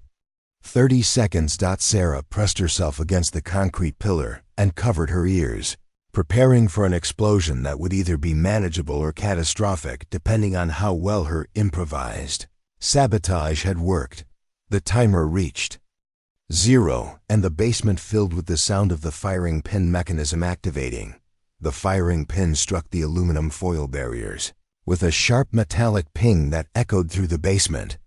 30 seconds. Sarah pressed herself against the concrete pillar and covered her ears, preparing for an explosion that would either be manageable or catastrophic depending on how well her improvised sabotage had worked. The timer reached 0, and the basement filled with the sound of the firing pin mechanism activating. The firing pin struck the aluminum foil barriers with a sharp metallic ping that echoed through the basement.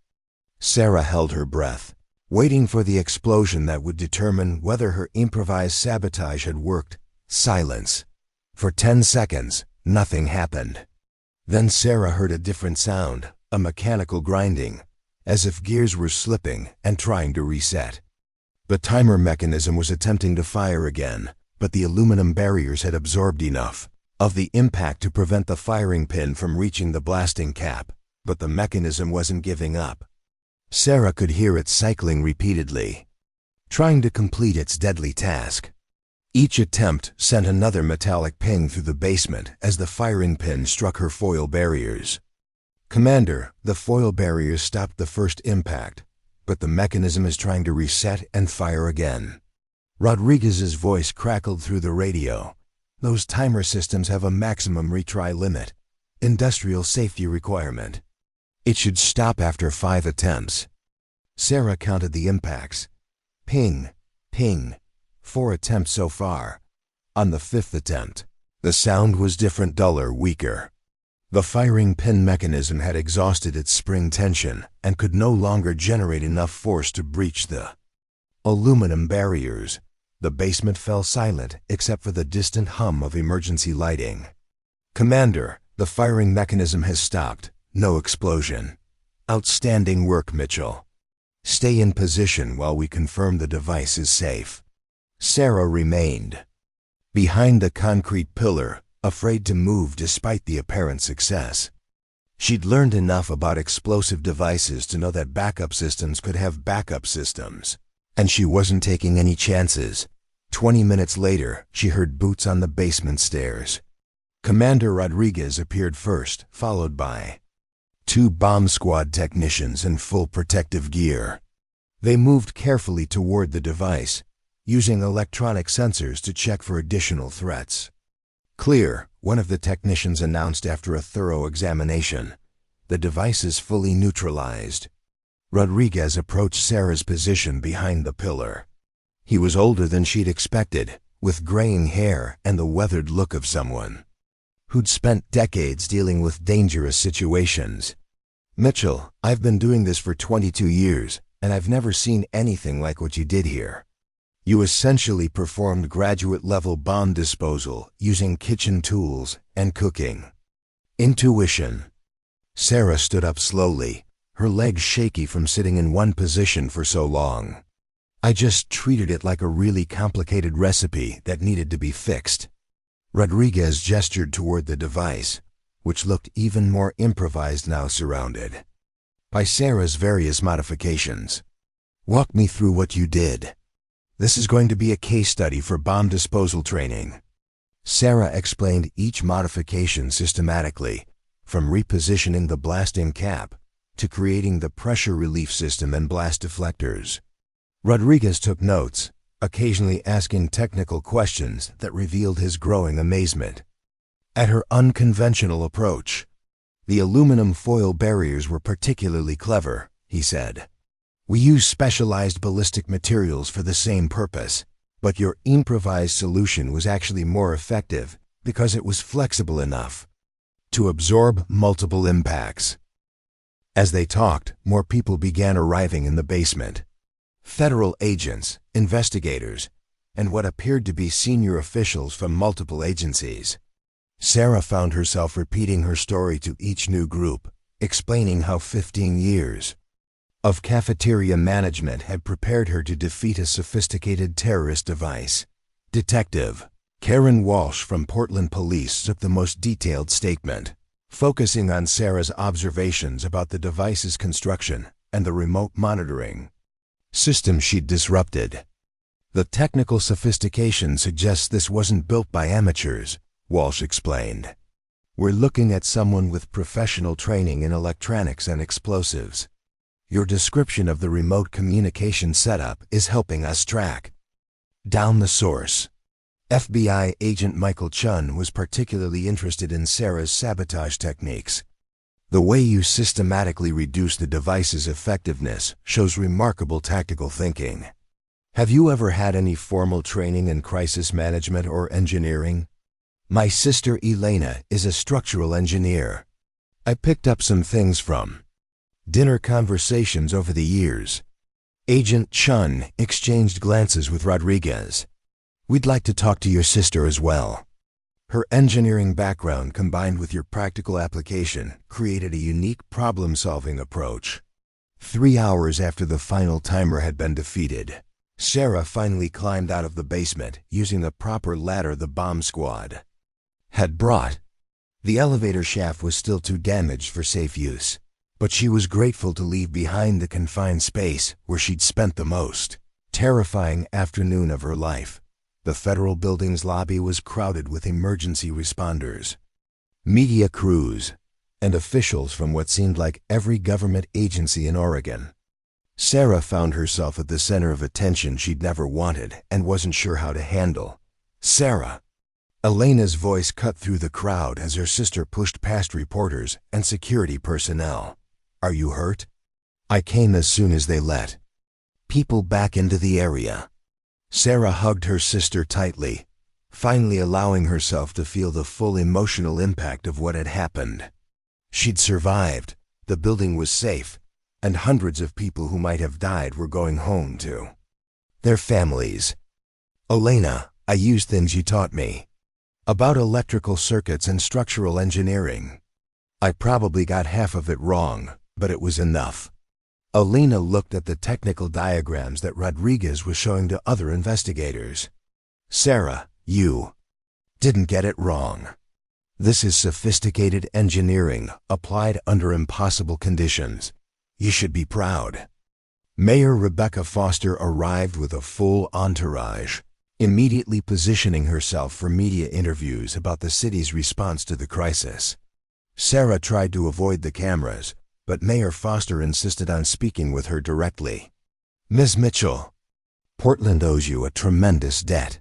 Sarah held her breath, waiting for the explosion that would determine whether her improvised sabotage had worked. Silence. For 10 seconds, nothing happened. Then Sarah heard a different sound, a mechanical grinding, as if gears were slipping and trying to reset. The timer mechanism was attempting to fire again, but the aluminum barriers had absorbed enough of the impact to prevent the firing pin from reaching the blasting cap, but the mechanism wasn't giving up. Sarah could hear it cycling repeatedly, trying to complete its deadly task. Each attempt sent another metallic ping through the basement as the firing pin struck her foil barriers. "Commander, the foil barriers stopped the first impact, but the mechanism is trying to reset and fire again." Rodriguez's voice crackled through the radio. "Those timer systems have a maximum retry limit, industrial safety requirement. It should stop after 5 attempts." Sarah counted the impacts. Ping, ping, 4 attempts so far. On the 5th attempt, the sound was different, duller, weaker. The firing pin mechanism had exhausted its spring tension and could no longer generate enough force to breach the aluminum barriers. The basement fell silent except for the distant hum of emergency lighting. "Commander, the firing mechanism has stopped. No explosion." "Outstanding work, Mitchell. Stay in position while we confirm the device is safe." Sarah remained behind the concrete pillar, afraid to move despite the apparent success. She'd learned enough about explosive devices to know that backup systems could have backup systems, and she wasn't taking any chances. 20 minutes later, she heard boots on the basement stairs. Commander Rodriguez appeared first, followed by 2 bomb squad technicians in full protective gear. They moved carefully toward the device, using electronic sensors to check for additional threats. "Clear," one of the technicians announced after a thorough examination. "The device is fully neutralized." Rodriguez approached Sarah's position behind the pillar. He was older than she'd expected, with graying hair and the weathered look of someone who'd spent decades dealing with dangerous situations. "Mitchell, I've been doing this for 22 years, and I've never seen anything like what you did here. You essentially performed graduate-level bomb disposal using kitchen tools and cooking." Intuition. Sarah stood up slowly, her legs shaky from sitting in one position for so long. "I just treated it like a really complicated recipe that needed to be fixed." Rodriguez gestured toward the device, which looked even more improvised now, surrounded by Sarah's various modifications. "Walk me through what you did. This is going to be a case study for bomb disposal training." Sarah explained each modification systematically, from repositioning the blasting cap to creating the pressure relief system and blast deflectors. Rodriguez took notes, occasionally asking technical questions that revealed his growing amazement at her unconventional approach. "The aluminum foil barriers were particularly clever," he said. "We use specialized ballistic materials for the same purpose, but your improvised solution was actually more effective because it was flexible enough to absorb multiple impacts." As they talked, more people began arriving in the basement. Federal agents, investigators, and what appeared to be senior officials from multiple agencies. Sarah found herself repeating her story to each new group, explaining how 15 years of cafeteria management had prepared her to defeat a sophisticated terrorist device. Detective Karen Walsh from Portland Police took the most detailed statement, focusing on Sarah's observations about the device's construction and the remote monitoring system she'd disrupted. "The technical sophistication suggests this wasn't built by amateurs," Walsh explained. "We're looking at someone with professional training in electronics and explosives. Your description of the remote communication setup is helping us track down the source." FBI agent Michael Chun was particularly interested in Sarah's sabotage techniques. "The way you systematically reduce the device's effectiveness shows remarkable tactical thinking. Have you ever had any formal training in crisis management or engineering?" "My sister Elena is a structural engineer. I picked up some things from dinner conversations over the years." Agent Chun exchanged glances with Rodriguez. "We'd like to talk to your sister as well. Her engineering background combined with your practical application created a unique problem-solving approach." 3 hours after the final timer had been defeated, Sarah finally climbed out of the basement using the proper ladder the bomb squad had brought. The elevator shaft was still too damaged for safe use, but she was grateful to leave behind the confined space where she'd spent the most terrifying afternoon of her life. The federal building's lobby was crowded with emergency responders, media crews, and officials from what seemed like every government agency in Oregon. Sarah found herself at the center of attention she'd never wanted and wasn't sure how to handle. "Sarah!" Elena's voice cut through the crowd as her sister pushed past reporters and security personnel. "Are you hurt?" "I came as soon as they let people back into the area." Sarah hugged her sister tightly, finally allowing herself to feel the full emotional impact of what had happened. She'd survived, the building was safe, and hundreds of people who might have died were going home to their families. "Elena, I used things you taught me about electrical circuits and structural engineering. I probably got half of it wrong, but it was enough." Elena looked at the technical diagrams that Rodriguez was showing to other investigators. "Sarah, you didn't get it wrong. This is sophisticated engineering applied under impossible conditions. You should be proud." Mayor Rebecca Foster arrived with a full entourage, immediately positioning herself for media interviews about the city's response to the crisis. Sarah tried to avoid the cameras, but Mayor Foster insisted on speaking with her directly. "Ms. Mitchell, Portland owes you a tremendous debt.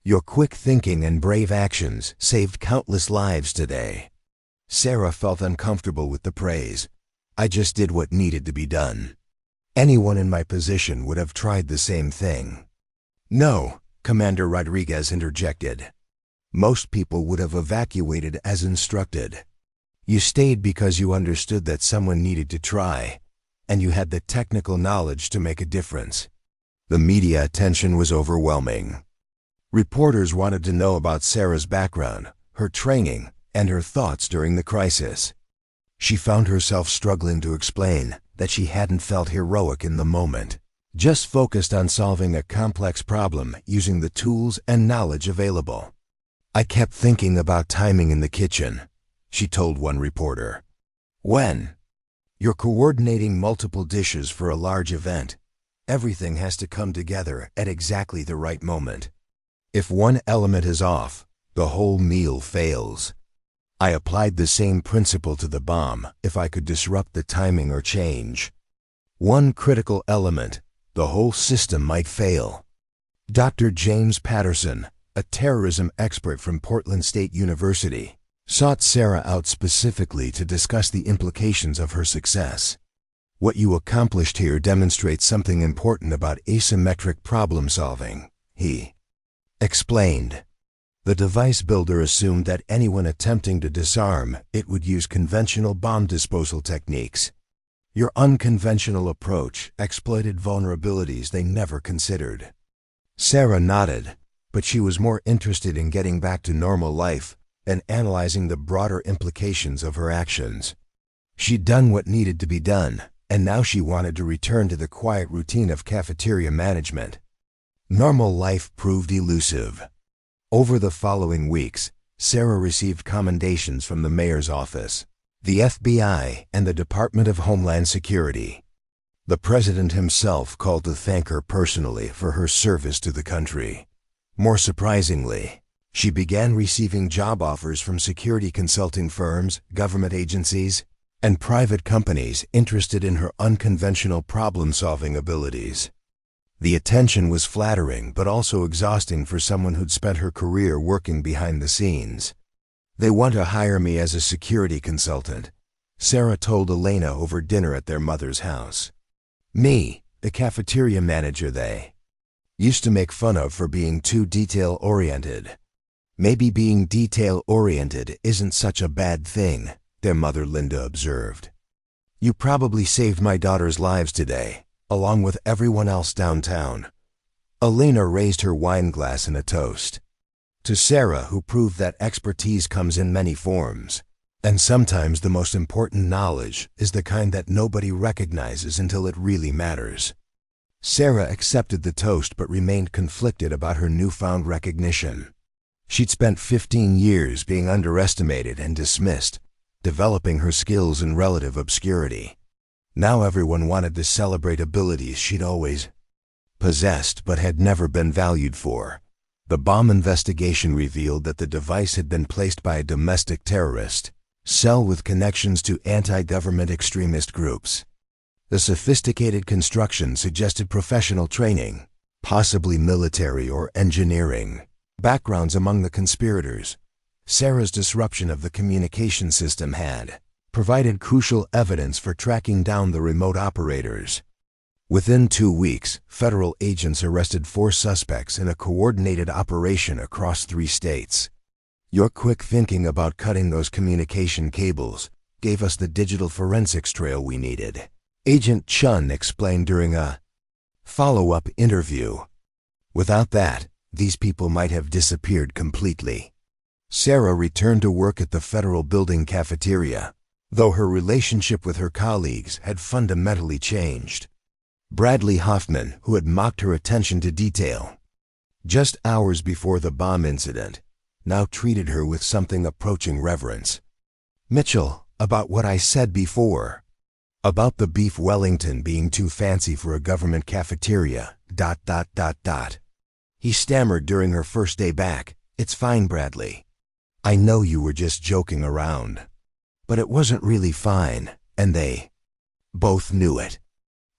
Your quick thinking and brave actions saved countless lives today." Sarah felt uncomfortable with the praise. "I just did what needed to be done. Anyone in my position would have tried the same thing." "No," Commander Rodriguez interjected. "Most people would have evacuated as instructed. You stayed because you understood that someone needed to try, and you had the technical knowledge to make a difference." The media attention was overwhelming. Reporters wanted to know about Sarah's background, her training, and her thoughts during the crisis. She found herself struggling to explain that she hadn't felt heroic in the moment, just focused on solving a complex problem using the tools and knowledge available. "I kept thinking about timing in the kitchen," she told one reporter. "When you're coordinating multiple dishes for a large event, everything has to come together at exactly the right moment. If one element is off, the whole meal fails. I applied the same principle to the bomb if I could disrupt the timing or change one critical element, the whole system might fail." Dr. James Patterson, a terrorism expert from Portland State University, sought Sarah out specifically to discuss the implications of her success. "What you accomplished here demonstrates something important about asymmetric problem solving," he explained. "The device builder assumed that anyone attempting to disarm it would use conventional bomb disposal techniques. Your unconventional approach exploited vulnerabilities they never considered." Sarah nodded, but she was more interested in getting back to normal life and analyzing the broader implications of her actions. She'd done what needed to be done, and now she wanted to return to the quiet routine of cafeteria management. Normal life proved elusive. Over the following weeks, Sarah received commendations from the mayor's office, the FBI, and the Department of Homeland Security. The president himself called to thank her personally for her service to the country. More surprisingly, she began receiving job offers from security consulting firms, government agencies, and private companies interested in her unconventional problem-solving abilities. The attention was flattering but also exhausting for someone who'd spent her career working behind the scenes. "They want to hire me as a security consultant," Sarah told Elena over dinner at their mother's house. "Me, the cafeteria manager they used to make fun of for being too detail-oriented. Maybe being detail-oriented isn't such a bad thing," their mother Linda observed. "You probably saved my daughter's lives today, along with everyone else downtown." Elena raised her wine glass in a toast to Sarah, who proved that expertise comes in many forms, and sometimes the most important knowledge is the kind that nobody recognizes until it really matters. Sarah accepted the toast but remained conflicted about her newfound recognition. She'd spent 15 years being underestimated and dismissed, developing her skills in relative obscurity. Now everyone wanted to celebrate abilities she'd always possessed but had never been valued for. The bomb investigation revealed that the device had been placed by a domestic terrorist cell with connections to anti-government extremist groups. The sophisticated construction suggested professional training, possibly military or engineering backgrounds among the conspirators. Sarah's disruption of the communication system had provided crucial evidence for tracking down the remote operators. Within 2 weeks, federal agents arrested 4 suspects in a coordinated operation across 3 states. Your quick thinking about cutting those communication cables gave us the digital forensics trail we needed, Agent Chun explained during a follow-up interview. Without that, these people might have disappeared completely. Sarah returned to work at the federal building cafeteria, though her relationship with her colleagues had fundamentally changed. Bradley Hoffman, who had mocked her attention to detail just hours before the bomb incident, now treated her with something approaching reverence. "Mitchell, about what I said before. About the beef Wellington being too fancy for a government cafeteria, ... He stammered during her first day back. "It's fine, Bradley. I know you were just joking around. But it wasn't really fine, and they both knew it."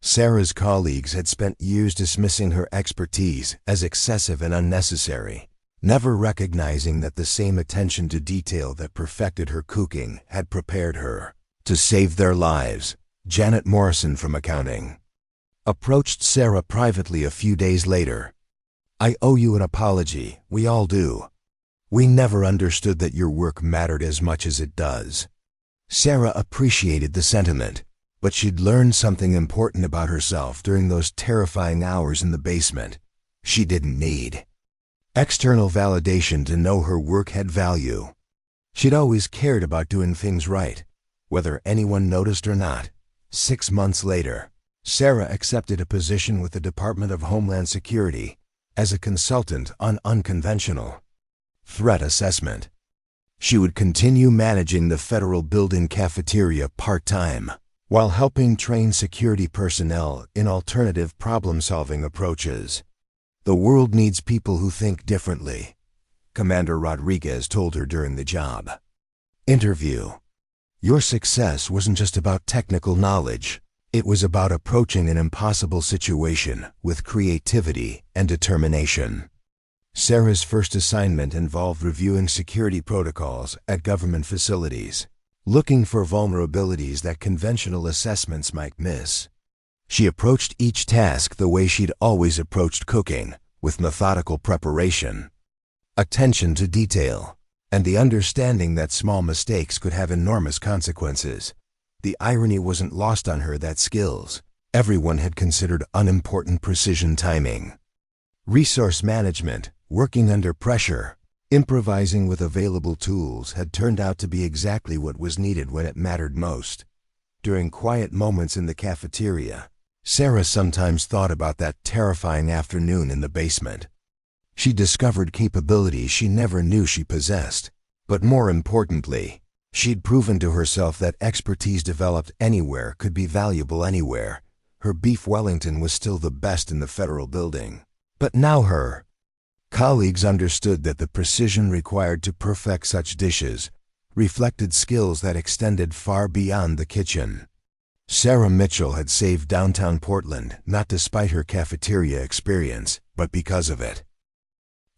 Sarah's colleagues had spent years dismissing her expertise as excessive and unnecessary, never recognizing that the same attention to detail that perfected her cooking had prepared her to save their lives. Janet Morrison from accounting approached Sarah privately a few days later. "I owe you an apology, we all do. We never understood that your work mattered as much as it does." Sarah appreciated the sentiment, but she'd learned something important about herself during those terrifying hours in the basement. She didn't need external validation to know her work had value. She'd always cared about doing things right, whether anyone noticed or not. 6 months later, Sarah accepted a position with the Department of Homeland Security as a consultant on unconventional threat assessment. She would continue managing the federal building cafeteria part-time, while helping train security personnel in alternative problem-solving approaches. "The world needs people who think differently," Commander Rodriguez told her during the job interview. "Your success wasn't just about technical knowledge. It was about approaching an impossible situation with creativity and determination." Sarah's first assignment involved reviewing security protocols at government facilities, looking for vulnerabilities that conventional assessments might miss. She approached each task the way she'd always approached cooking, with methodical preparation, attention to detail, and the understanding that small mistakes could have enormous consequences. The irony wasn't lost on her that skills everyone had considered unimportant precision timing, resource management, working under pressure, improvising with available tools had turned out to be exactly what was needed when it mattered most. During quiet moments in the cafeteria, Sarah sometimes thought about that terrifying afternoon in the basement. She discovered capabilities she never knew she possessed, but more importantly, she'd proven to herself that expertise developed anywhere could be valuable anywhere. Her beef Wellington was still the best in the federal building, but now her colleagues understood that the precision required to perfect such dishes reflected skills that extended far beyond the kitchen. Sarah Mitchell had saved downtown Portland not despite her cafeteria experience, but because of it.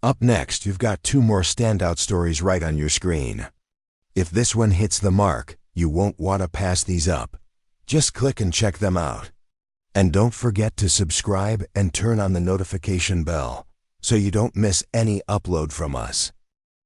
Up next, you've got 2 more standout stories right on your screen. If this one hits the mark, you won't want to pass these up. Just click and check them out. And don't forget to subscribe and turn on the notification bell so you don't miss any upload from us.